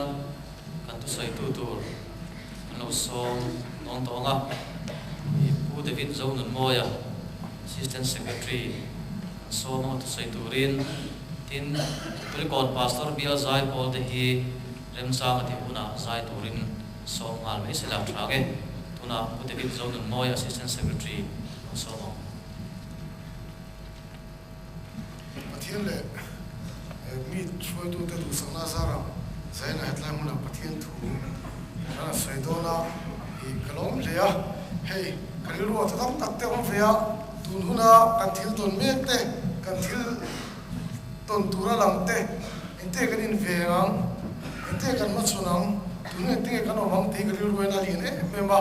B: kan tu sai tu tur an lo som nong tonga i pu David Zonun Moya Assistant Secretary so mo tu sai turin tin tulikon pastor Bill Zai Paul de hi remsang ati una Zai turin so ngal mai sila thage tuna pu David Zonun Moya Assistant Secretary so mo
F: pathian le mi troi tu te du sana zara zaina hetlai muna pathian thu ana saidona I kalom lea hey kaliru atam takte om vea tun huna kan thil ton mek te kan thil ton tura lang te inte kan in veang inte kan machunang tun inte kan omang te kaliru ena lin memba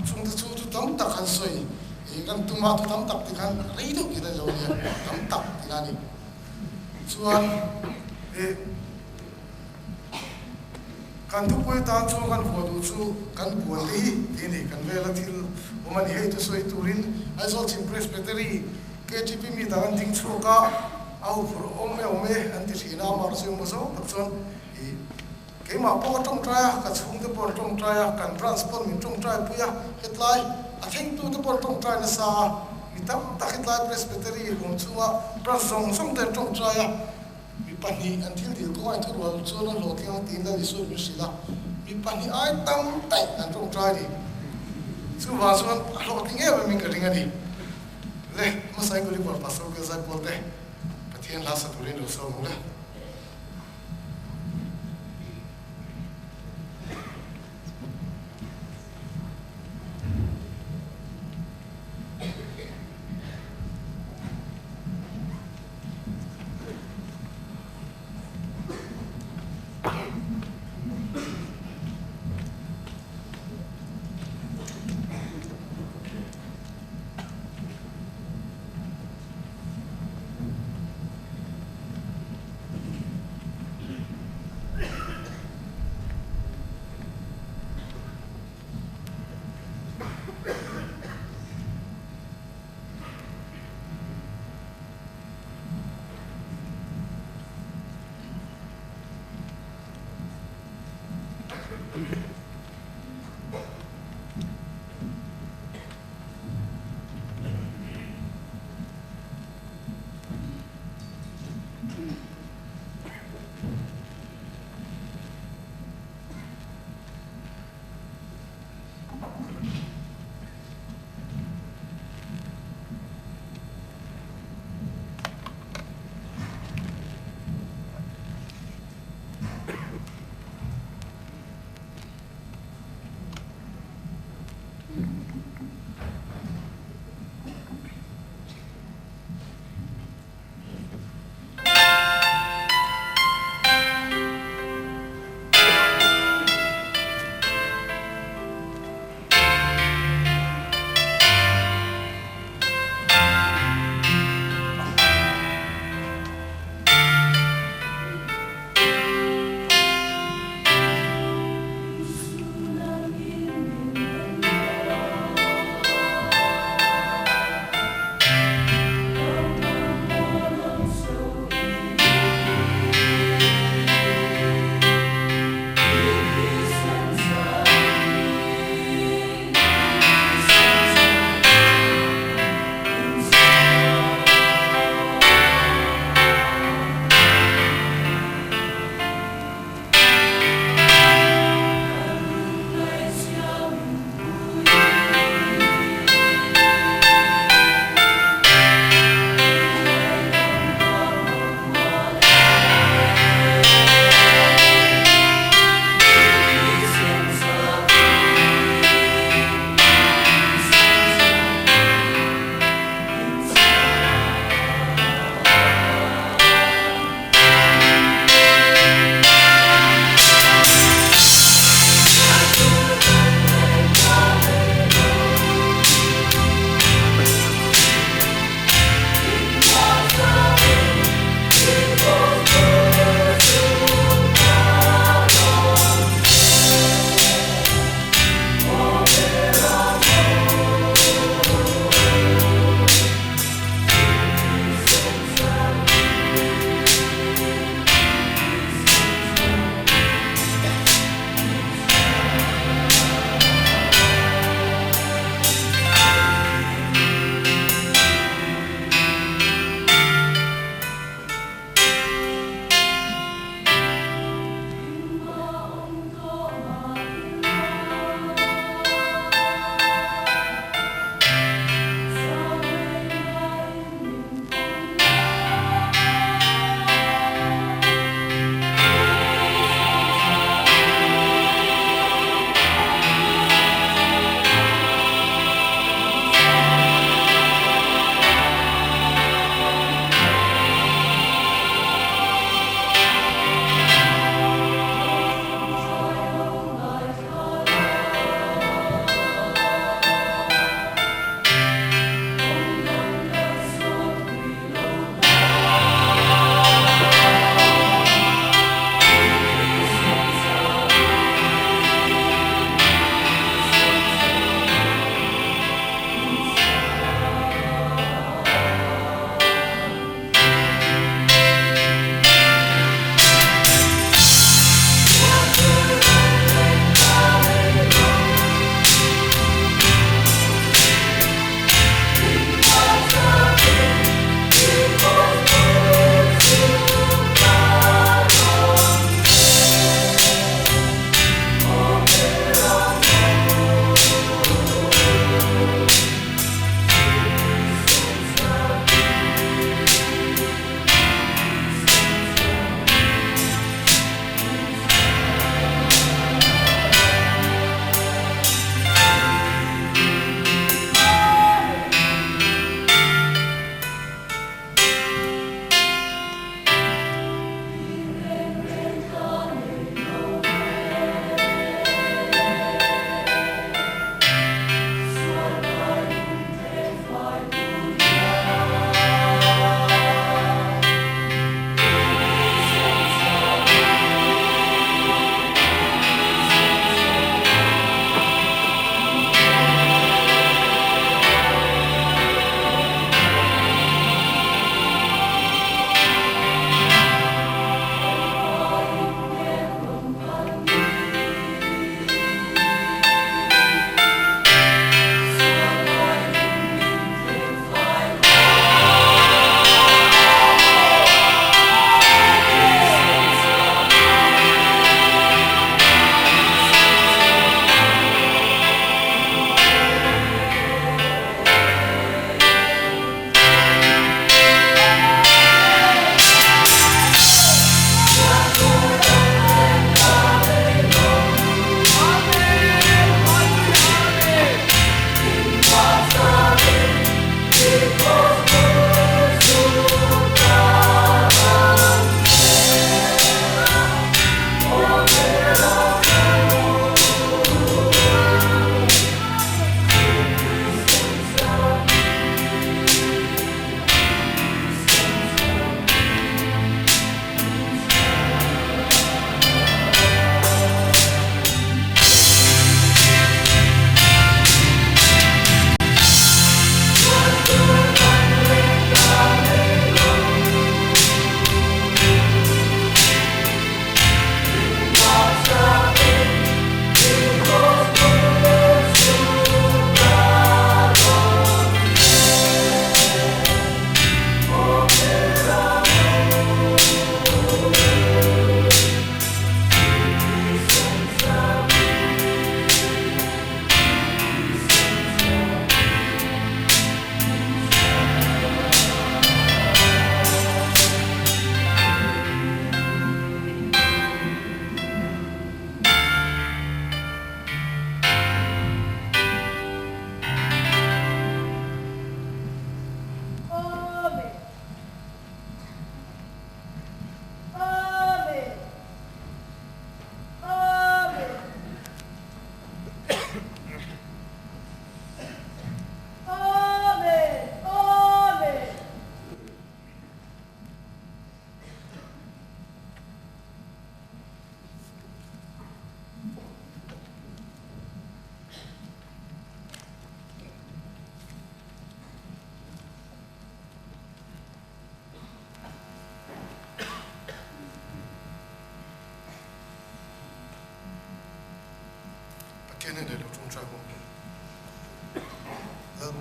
F: chung te chu tam tak kan soi kan tuma tu tam tak ti kan reido kita lo ya tam tak tilani chuan kan tu pui ta chu kan phu chu kan buan ni kan vela thil oman hei tu soi turin Aizawl Chim Presbytery KTP mi ta kan ding chuka au phur ome an ti thina mar chu mo so tak chon ke ma po tong trai ka chung te por tong trai kan transport min tong trai puya hetlai a thing tu te por tong trai na sa mi tam ta hetlai Presbytery rom chuwa prasong song te tong trai mi pani until the go into the world so no looking tin da isu mi sila mi pani ai tam tai an tong trai ni chu wa so lo ting e mi ka ringa ni le ma sai ko ri por paso ke sai por te pathian la sa turin so mo le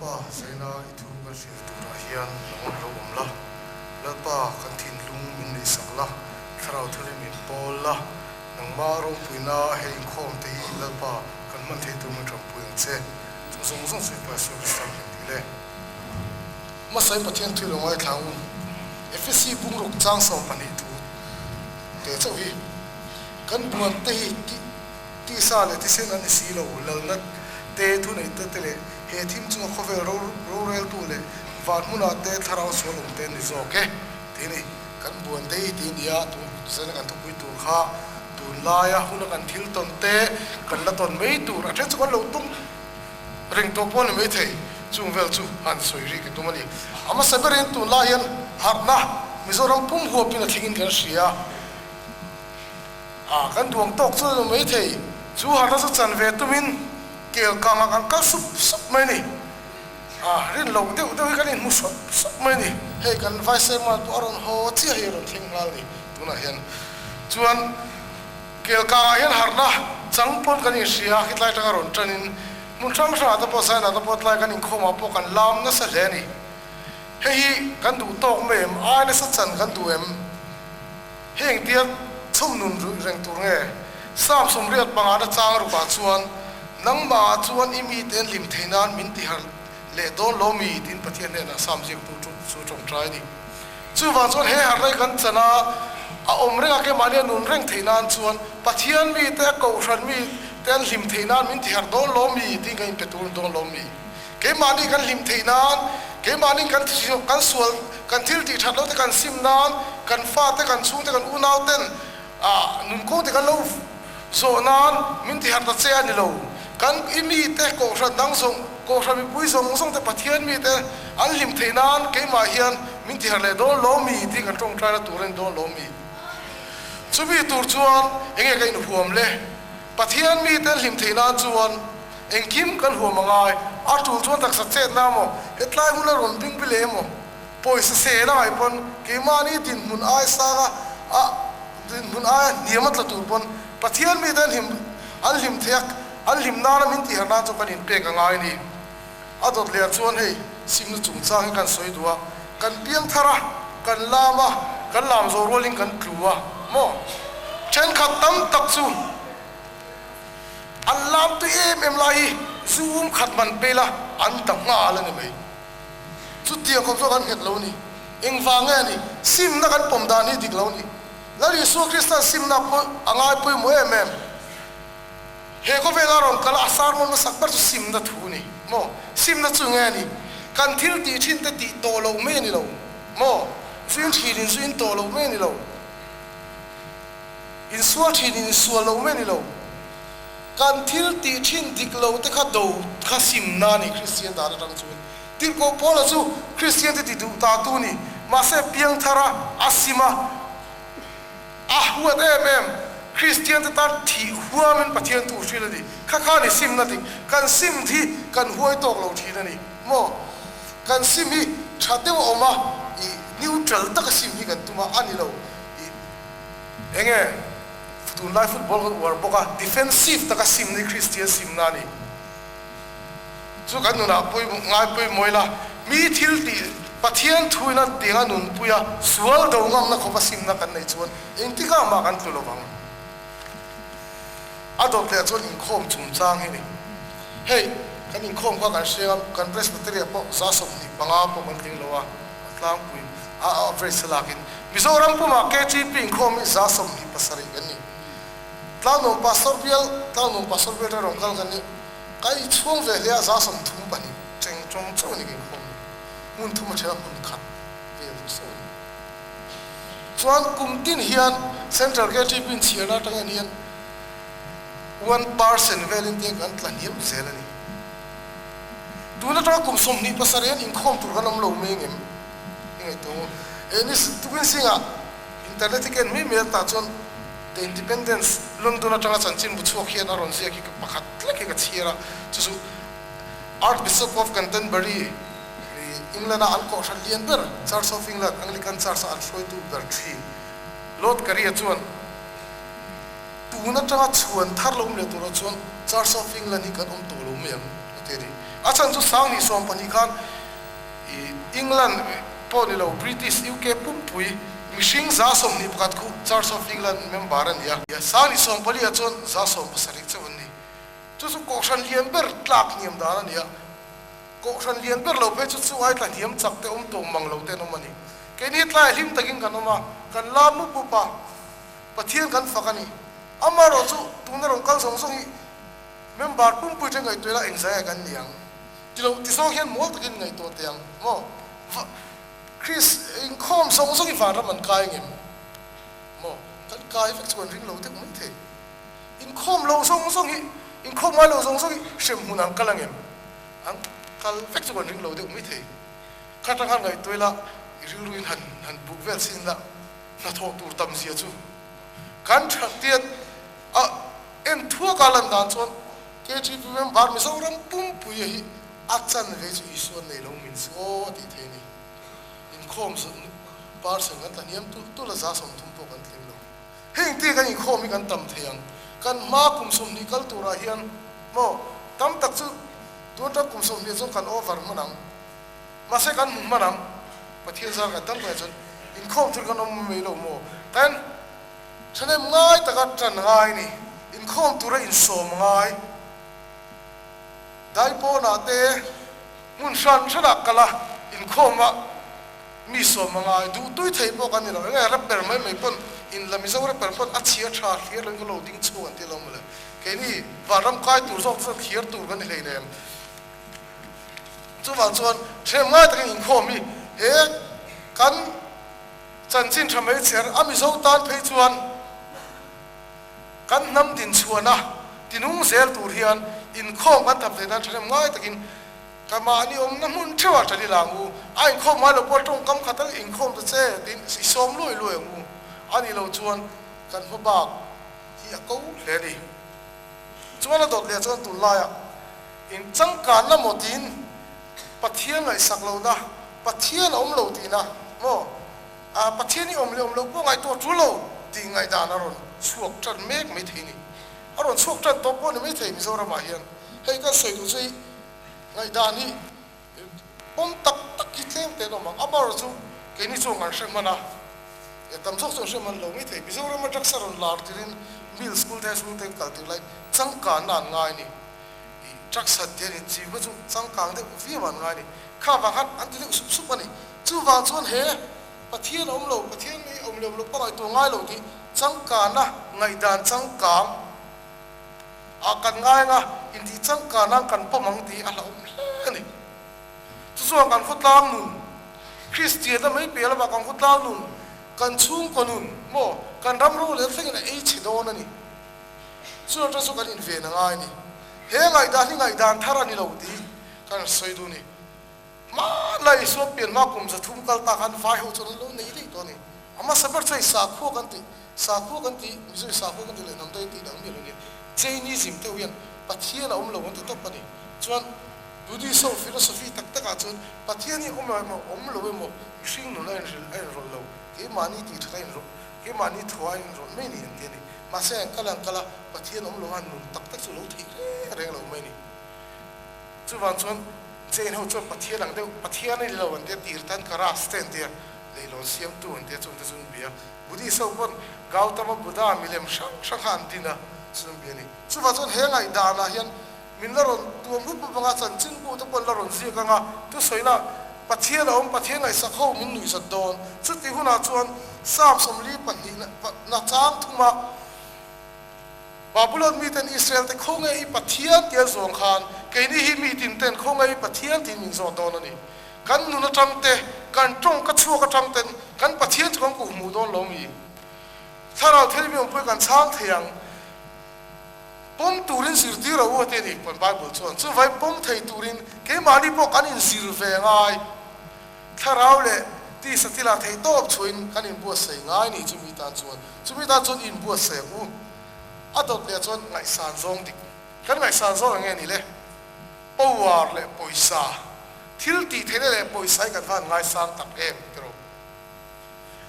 F: pa sai na itu kan sil tu ra hian ngon lo la la pa kan thin lung min ni sak la tharau thale min pol la nang ma rong puina he khom te la pa kan man the tu ma thap puin che song song se pa so sam ti le ma sai pathian thu lo ngai thang FSC bung rok chang som pani tu te chau hi kan buan te hi ti sa le ti sen an si lo lal na te thu nei te le he thim chu kho ve ro rel tu le van muna te tharau so lum te ni zo ke ti ni kan buan te hi ti nia tu sen kan thu pui tu kha tu la ya hu na kan thil ton te kan la ton mei tu ra the chu kan lo tung ring to pon mei thei chung vel chu han soi ri ke tu mani ama saberin tu la yan harna mizoram pum ho pin a thingin kan ria kan duang tok chu mei thei chu harna chu chan ve tumin kel kang kan kal sup mai ni rin lo de kan in mu sup mai ni he kan vai se ma tu aron ho chi he ron thing hal ni tu na hian chuan kel kang hian harna chang pon kan in ria hitlai tang ron tranin mun chang sa ta po sa na ta pot lai kan in khoma po kan lam na sa le ni hi kan du tok mem ai na sa chan kan du em heng tia chum nun reng tur nge sam som riat panga da chang ru ba chuan nang ma chuan imi ten lim theinan min ti har le don lo mi tin pathian ne na sam jek tu chu chong trai ni chu wa chuan he har lai kan chana a om renga ke mania nun reng theinan chuan pathian mi te ko ran mi ten lim theinan min ti har don lo mi tin kan petul don lo mi ke mani kan lim theinan ke mani kan thio kan sual kan thil ti that lo te kan sim nan kan fa te kan chung te kan u nau ten nun ko te kan lo so nan min ti har ta che ani lo kan imi te ko ran dang song ko ran mi pui song te pathian mi te an lim theinan ke ma hian min ti har le don lo mi ti kan tong trai la turen don lo mi chubi tur chuan enge kai nu huam le pathian mi te lim theinan chuan engkim kan huam angai atul chuan tak sa chet na mo hetlai hula ron ping pile mo poisa se na ai pon ke mani tin mun ai sa din mun ai niamat la tur pon pathian mi dan him al him thek al him na min ti hana chu kan in pe ka ngai ni adot le chuan hei sim nu chung chang kan soi duwa kan piang thara kan lama kan lam zo rolling kan kluwa mo chen khat tam tak chu an lam tu em lai zoom khat man pela an tak nga la ni mai chu tiang khom so kan het lo ni eng wanga ni sim na kan pom da ni dik lo ni lari su kristan sim na po angai pui mo em he ko ve garon kala asar mon sak par chu sim na thu ni mo sim na chu nge ni kan thil ti thin te ti to lo me ni lo mo sin thirin sin to lo me ni lo in sual thirin sual lo me ni lo kan thil ti thin dik lo te kha do kha sim na ni christian da rang chu til ko pola chu christian te ti du ta tu ni ma se piang thara asima huat em christian te ta thi huamen pathian tu thila di kha ni sim na ti kan sim thi kan huai tok lo thina ni mo kan sim hi thate oma I neutral ta ka sim hi kan tuma ani lo enge tu life football war boka defensive ta ka sim ni christian sim na ni chu kan na poi ngai poi moila mi thil ti pathian thuina tinga nun puya sual do ngam na khopa sim na kan nei chuan engti ka ma kan tu lo bang adot le chuan in khom chung chang hi ni hey kan in khom ka kan sheng kan presbytery po sa som ni panga po man ting lo wa atlang pui very salakin mizoram po ma KTP in khom sa som ni pasari kan ni tlang pastor bial ta rong kal kan ni kai chung ve le za som thum pa ni cheng chong chu ni kin khom mun thum cha mun khat ve so chuan kum tin hian central KTP in chiana tang an hian 1% velin te kan tlan hiam zelani tuna ta kum som ni pasarian in khom tur kanam lo mengem ngai to enis tuin singa internet ken mi me ta chon the independence london atanga chanchin bu chok hian aron sia ki pakhat leke ka chira chu archbishop of Canterbury England an ko thalian ber Church of England Anglican Church al soi tu ber thi lot kariya chuan tuna tanga chuan thar lo me tu chuan Church of England hi kan to lo me te ni achan chu sang ni som pani khan England poni lo British UK pumpui mishing za som ni pakat khu Church of England member an ya sang ni som pali achon za som pasarik chawon ni chu chu kokshan lian ber tlak niam dan an ya kokshan lian ber lo pe chu chu ai tla hiam chak te tong mang lo te no mani ke ni tla him takin kan ma kan la mu pu pa pathian kan fakani amaro chu tuna rong kal song song hi member pumpui te ngai toila engzai kan niang tilo tisong hian mo takin ngai to tiang mo Chris in khom song song i fara man kai ngem mo kan kai fek chuan ring lo te mun the in khom lo song song hi in khom mai lo song song hi shem hunam kalangem ang kal fek chuan ring lo te mun the katang han ngai toila riruin han buk vel sin la na thok tur tam sia chu kan thak tiat a en thua kalan dan chon KTP member mi so ram pum pui hi achan ve chu isuan nei lo min so ti the ni khom so par sang kan taniam tu la za som thum po kan tlim lo heng ti kan i khom i kan tam theyang kan ma kum som ni kal tura hian mo tam tak chu tu ta kum som ni chu kan over manang ma se kan manang pathian za ka tam ka chon in khom thur kan om me lo mo tan chane ngai ta ka tran ngai ni in khom tura in som ngai dai po na te mun san sala kala in khoma mi so manga du tui thei po kan ni lo nga rapper mai pon in la mi zo rapper pon a chia tha hliar lo lo ding chu an ti lo mole ke ni varam kai tur zo sa hliar tur kan hlei nem chu wan chuan them nga ta in kho mi he kan chan chin thamai cher a mi zo tan phei chuan kan nam din chuana tinung zel tur hian in kho kan thap thei dan them nga takin kama ni na mun thewa tani langu ai khom ma lo potong kam khatal in khom to che tin si som loi loi ngu ani lo chuan kan ho ba hi a ko le ni chuan a dot le chuan tu la ya in chang kan na motin pathian ngai sak lo na pathian om lo ti na mo a pathian ni om lo ko ngai to tu lo ti ngai da na ron suak tran mek mai thei ni aron suak tran to po ni mai thei mi zo ra ma hian hei ka sei du sei ngai dani pom tak tak ki tlem te no ma abar chu ke ni chu ngar shem mana e tam chok chu shem man lo mi the bi zo ra ma tak saron lar tirin mil school te kal ti lai chang ka nan ngai ni i tak sat te ni chi bu chu chang kang de vi man ngai ni kha wa hat an ti sup sup ani chu wa chon he pathian om lo pa ngai to ngai lo ti chang ka na ngai dan chang kang akan ngai nga indi chang ka nang kan pomang ti ala ani chu chuan kan khutlang nun Christian da mai pela ba kan khutlang nun kan chung konun mo kan ram ro le thing na e chi don ani chu ta so kan in ve na ngai ni he ngai dan thara ni lo ti kan soi du ni ma lai so pian ma kum za thum kal ta kan vai ho chon lo nei ri to ni ama sabar chai sa kho kan ti mi zo sa kho kan ti le nam dai ti dang mi lo ni Jainism te wian pathian om lo to pani chuan Buddhism philosophy tak tak a chuan pathian ni om lo mo mishing no lai ro lo ke mani ti thai ro ke mani thwai ro me ni ante ni ma se kala pathian om lo han nun tak tak chu lo thi re lo me ni chu wan chuan Jain ho chuan pathian ang de pathian ni lo ante tir tan kara stand there le lo siam tu ante chun bia Buddhism pon Gautama Buddha milem shang han dina biani chu wa chon he ngai da na hian min la ron tu mu pu banga chan chin pu to pon la ron zi ka nga tu soina pathian ngai sak ho min nui sa don chu ti huna chuan sam som li pan ni na chang thuma babulon mi ten Israel te khong ei pathian tia zong khan ke ni hi mi tin ten khong ei pathian tin min zo don ani kan nu na tang te kan tong ka chu ka tang ten kan pathian chong ku mu don lo mi tharau thel mi pui kan chang theyang pom turin sirti ro wa te ni pon Bible chuan chu vai pom thei turin ke mani po kan in sir ve ngai tharau le ti satila thei top chuin kan in bu sei ngai ni chumi tan chuan in bu sei u adot le chuan ngai san zong dik kan ngai san zong nge ni le powar le poisa thil ti thele le poisa kan van ngai san tak em tro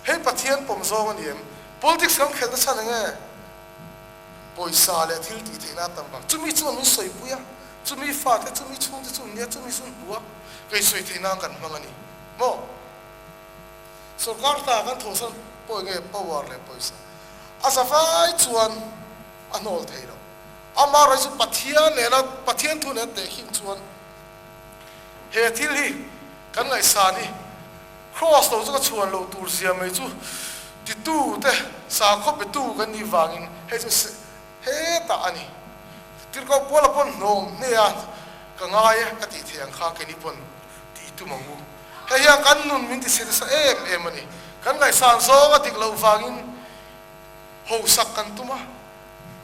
F: he pathian pom zong ani em politics kam khel ta chan nge poisa le thil ti thena tam ba chumi chu min soi puya chumi fa te chumi chung te chung nia chumi sun buak kai soi theina kan mangani mo sarkar ta kan thosan poi nge power le poisa asafai chuan anol theiro ama rai su pathian ne la pathian thu ne te hin chuan he thil hi kan ngai sa ni cross lo chu chuan lo tur zia mai chu ti tu te sa kho pe tu kan ni wangin he chu he ta ani tir ko pola pon nom ne ya ka ngai ka ti thiang kha ke ni pon ti tu mangu he ya kan nun min ti se sa em ani kan ngai san so ka tik lo wangin ho sak kan tuma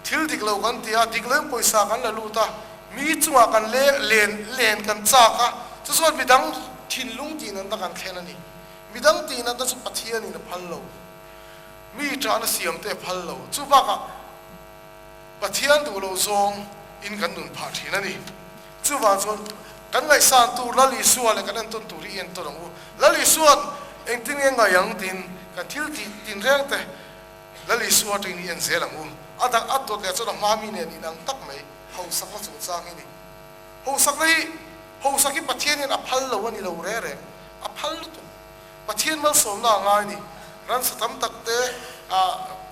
F: thil dik lo kan tia dik lo poisa kan la lu ta mi chunga kan len kan cha ka chu so mi dang thin lung ti nan ta kan khen ani mi dang ti na ta chu pathian ni na phal lo mi tra na siam te phal lo chu ba ka pathian du lo zong in kan nun pha thin ani chu wa chon kan ngai san tu la li sual kan an ton tu ri en to ro la li suan eng tin ngai yang tin kan thil ti tin reng te la li suat ni en zelang adak atot le chona mami ne ni nang tak mai ho sak la chu chang ni ho sak lai ho sak ki pathian in aphal lo ani lo re re aphal tu pathian mal som na ngai ni ran satam tak te a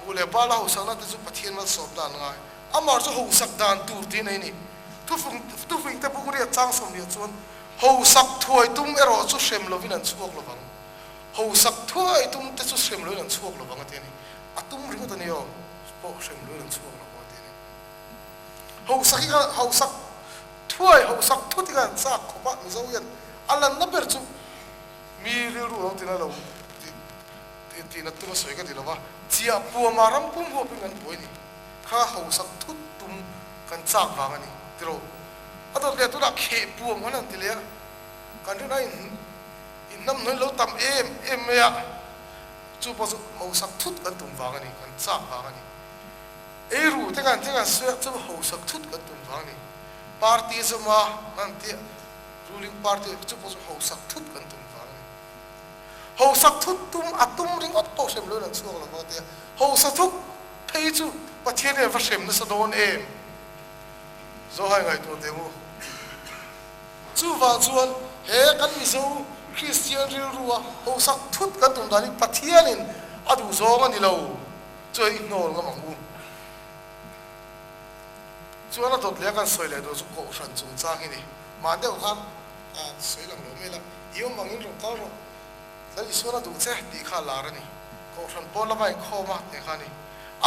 F: ule bala ho sak na te chu pathian mal som na ngai amar chu ho sak dan tur ti nei ni tu fing te bu ri chang som ni chuan ho sak thuai tum ero chu shem lo vin an chuak lo bang ho sak thuai tum te chu shem lo an chuak lo bang ate ni atum ring ta ni yo po shem lo an chuak lo ate ni ho sak thuai ho sak thu ti kan sak ko ba mi zo yan alan na ber chu mi ri ru lo ti na lo ti na tu soi ka ti lo ba chia pu maram pum ho pin an poi ni kha ho sak thu tum kan chak ba ngani ti ro ato le tu la khe pu ngwan an ti le kan ri nai in nam noi lo tam em ya chu po ho sak thut kan tum ba ngani kan chak ba ngani e ru te kan su chu ho sak thut kan tum ba ngani party zama nanti ruling party chu po ho sak thut kan tum ba ngani ho sak thut tum atum ring ot to sem lo na chu lo ba te ho sak thut phei chu pathian e va sem na sa don em zo hai ngai to demo chu wa chuan he kan mi zo Christian ril ruwa ho sak thut kan tum dani pathian in adu zo ngani lo choi nol nga mangu chuan a dot le kan soi le do chu ko ran chung chang hi ni ma de khan a soi lang lo me la yo mangin ro ka ro la li suana du che ti kha la ra ni ko ran pon la mai kho ma te kha ni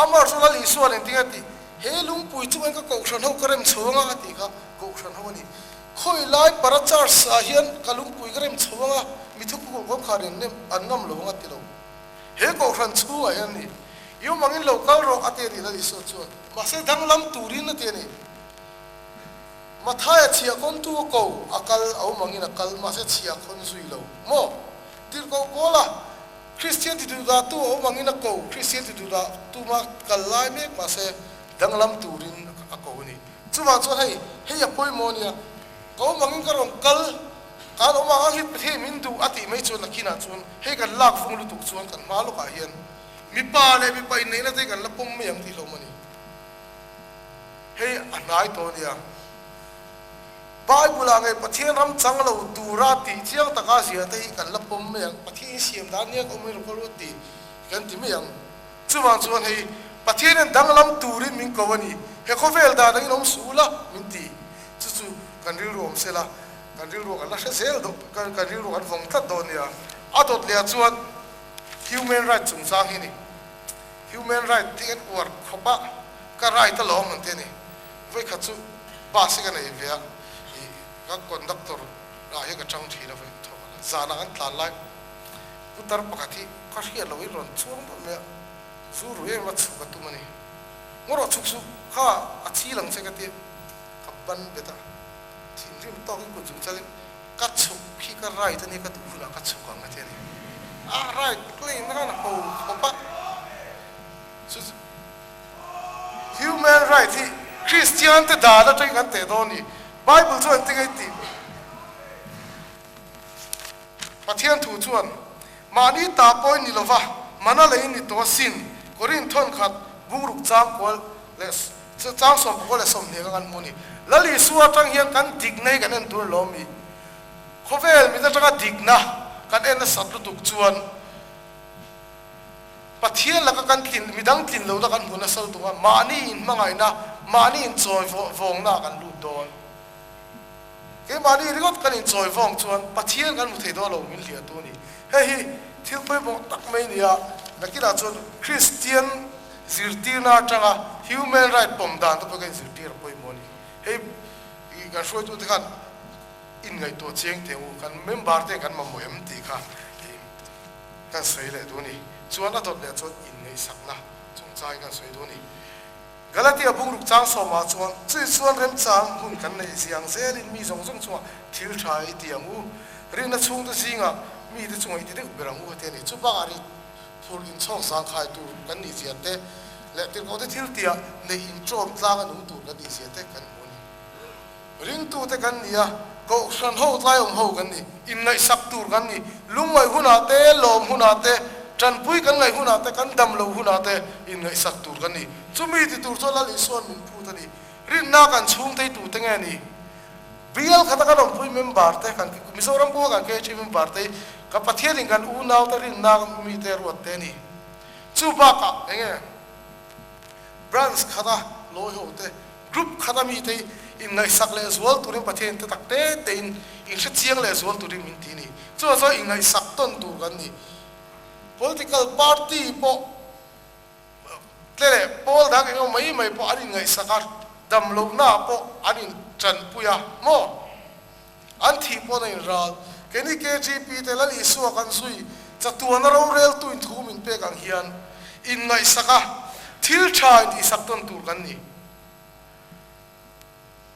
F: amar so la li suan en ti ati he lung pui chu ka ko ran ho karem chunga ti ka ko ran ho ni khoi lai parachar sa hian kalung pui karem chunga mi thu ko kharin ne annam lo nga ti lo he ko ran chu a yan ni yo mangin lo ka ro ate ri la li so chu ma se dang lam turin na te ni mathaya chia kon tu ko akal au mangin akal ma se chia kon sui lo mo tir ko kola Christian ti du da tu au mangin ko Christian ti du da tu ma kal lai me ma se dang lam turin ko ni chu ma chu hei he ya poi mo nia ko mangin ka rong kal ka lo ma hit the min du ati mai chu na kina chun he kan lak fung lu tu chuan kan ma lo ka hian mi pa le mi pai nei na te kan la pom me yang ti lo mani he anai to nia Bible ang ay pathian ram chang lo durati chiang taka sia te kan la pom me yang pathian siam dan nia ko me ro ko ti kan ti me yang chuwang chuan hei pathian an dang lam turin min ko wani he khovel da dang nom sula min ti chu kan ri rom sela kan ri ro kan la sel do kan ri ro kan vom tat do nia atot le chuan human right chung sang hi ni human right ti an war khopa ka right ta lo man te ni voi kha chu ba se kan ei vea ka conductor ra he ka chang thi na voi tho za na an tla lai utar pakati ka hria lo i ron chuang ba me su ru e ma chu ka tu mani ngoro chuk su kha a chi lang se ka ti ka ban beta thin rim to ki ku chung chale ka chuk khi ka rai ta ni ka tu na ka chuk ka ma te ni a rai clean na na ho pa su human right hi Christian te da da tai kan te do ni Bible chuan ti ngai ti pathian thu chuan mani ta poi ni lova mana le ni to sin korin thon khat bungruk chang kol les trang som ko le som ne kan muni lali suwa tang hian kan dik nei kan en tur lo mi khovel mi ta taka dik na kan en sat lu tuk chuan pathian la kan tin midang tin lo da kan huna sal tunga mani in mangai na mani in choi vong na kan lu don ke mani rigot kan in choi vong chuan pathian kan mu thei do lo min lia tu ni hei thil poi bo tak mai nia nakila chuan Christian zirtina tanga human right pom dan to kan zirtir poi moni hei I kan shoi tu te kan in ngai to cheng te u kan member te kan ma moem ti kha kan sei le tu ni chuan a dot le chuan in ngai sakna chung chai kan sei tu ni Galatia bungruk chang so ma chuan chui chuan rem chang hun kan nei siang zel in mi zong zong chuan thil thai tiang u rin na chung tu singa mi te chung I ti de berang u te ni chu ba ari phur in chong sang khai tu kan ni chiat te le til ko te thil tia nei in chom tlang anu tu kan ni chiat te kan moni ring tu te kan nia ko san ho tlai ho kan ni in nei sak tur kan ni lungoi huna te lom huna te tran pui kan ngai huna te kan dam lo huna te in ngai sak tur kan ni chumi ti tur chola li son min pu ta ni rin na kan chung te tu te nge ni bial khata kan pui member te kan mizoram bu kan ke chi member te ka pathian kan u naw ta rin na mi te ruat te ni chu ba ka enge branch khata loi ho te group khata mi te in ngai sak le zual turin pathian te tak te in se chiang le zual turin min ti ni chu so in ngai sak ton tu kan ni political party po tlele pol dak ngo mai po ani ngai sakar dam lo na po ani chan puya mo an thi po nei ral keni KGP te lali suwa kan sui chatuan ro rel tu in thu min pe kang hian in ngai saka thil tha di sakton tur kan ni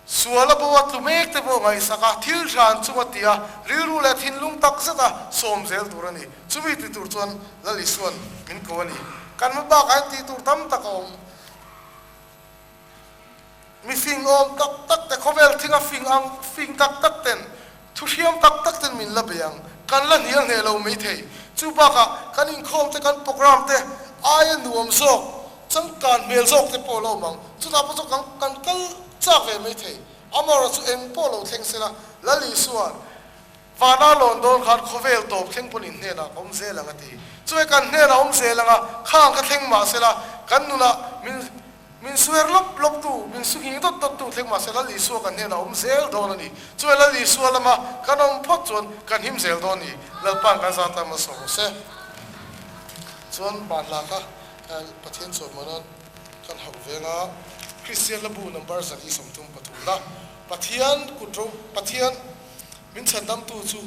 F: suala bo tu mek te bo ngai saka thil than chumatia rilru le thin lung tak zata som zel turani chumi ti tur chuan lali suan min ko ni kan ma ba kan ti tur tam tak om mi fing om tak te khovel thinga fing tak ten thu hiam tak ten min la beang kan la niang he lo mai thei chu ba ka kan in khom te kan program te ai nuam sok chang kan mel sok te po lo mang chu ta po so kan kal chak ve mai thei amara chu eng po lo theng sela lali suan vana london khan khovel top theng polin ne na om zela ngati chue kan ne na om zela nga khang ka theng ma sela kan nuna min suer lop tu min suhi dot tu theng ma sela li su kan ne na om zel don ni chue lali su lama kan om phot chon kan him zel don ni lalpan kan sa ta ma so se chon ba la ka pathian so manan kan hau venga Christian labu number sa isam tum patula pathian kutro pathian min chandam tu chu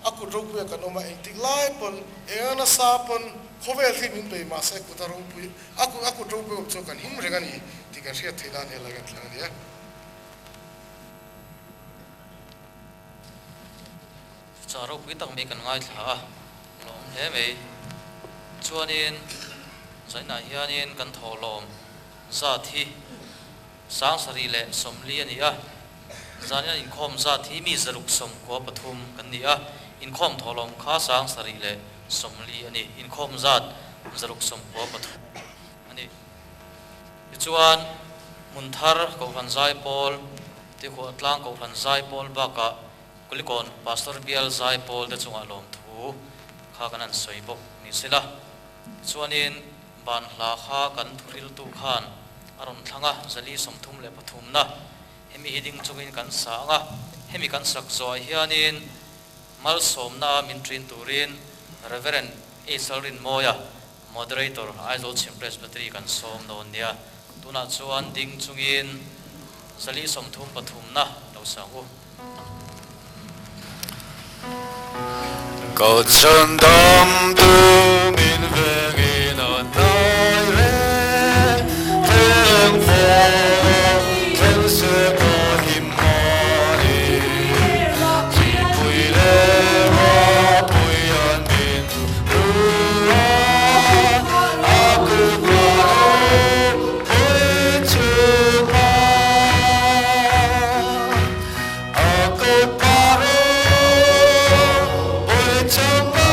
F: akutro ku kanoma entik lai pon eana sa pon khovel thi min pe ma se kutaro pu akutro ku chu kan him regani tikan sia thina ne lagan thlang dia
B: charo pu tak me kan ngai thla lom he me chuanin zaina hianin kan tholom za thi sang sari le somli ania zania in khom za thi mi zaruk som ko pathum kan nia in khom tholom kha sang sari le somli ani in khom zat zaruk som ko pathum ani chuan munthar ko han zai pol ti ko tlang ko han zai pol baka kulikon pastor bial zai pol de chunga lom thu kha kanan soibok ni sila chuanin ban hla kha kan thuril tu khan aron thanga zali somthum le pathum na hemi hiding chungin kan sanga hemi kan sak zoi hianin mal somna min trin turin reverend Esalrin Moya moderator Aizol Chim Presbytery kan som non nia tuna chuan ding chungin zali somthum pathum na lo sangu
A: Câu chân đam tu min về nghi nó nói về thương vô thương sẽ có hiểm hoi chỉ bùi lê hoa bùi an bin tu aku berdoa bùi cuma aku paru bùi cuma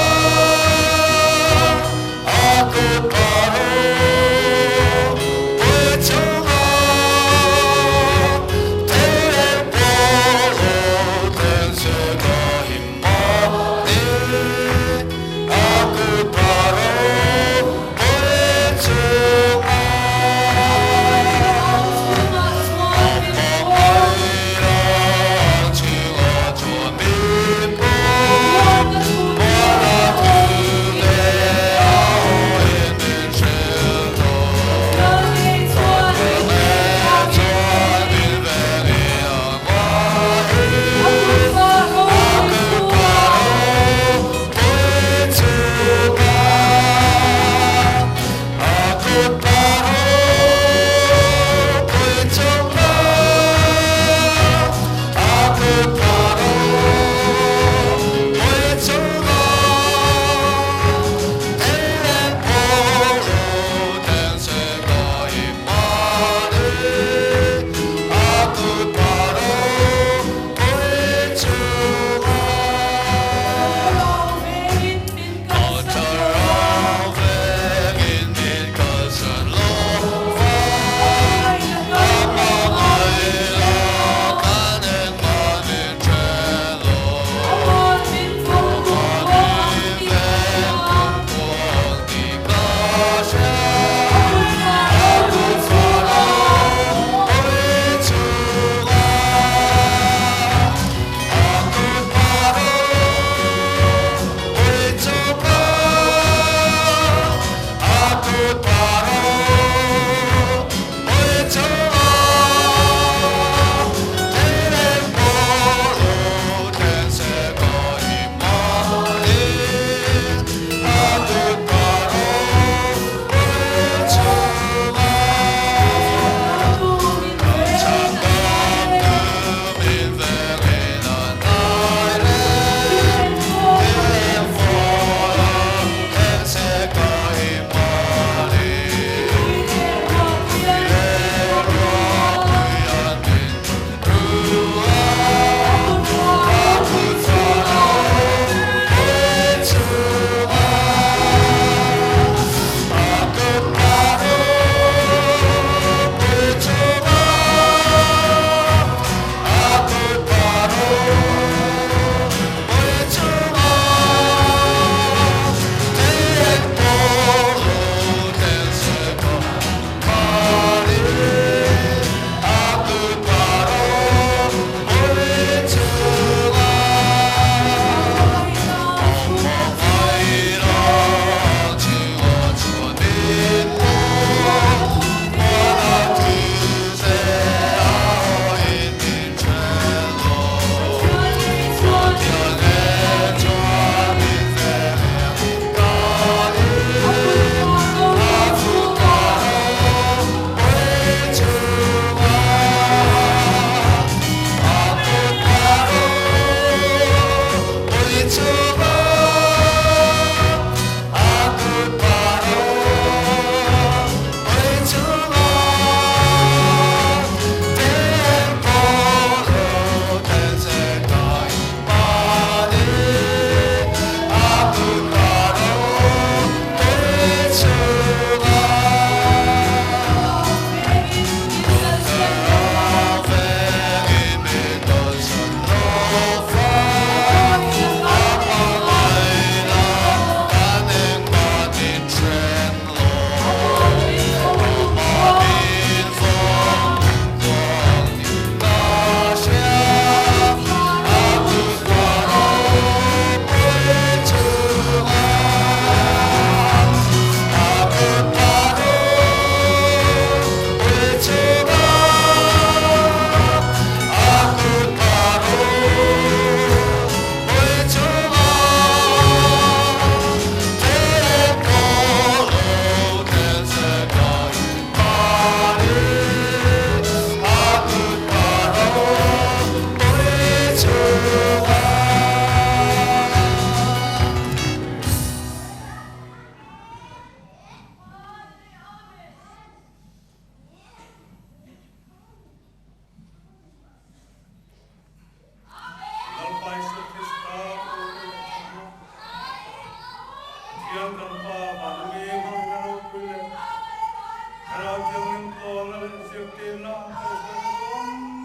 G: to na safety na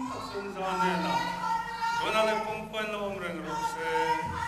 G: taksun zane na. Dona le pumpan na umreng rokse.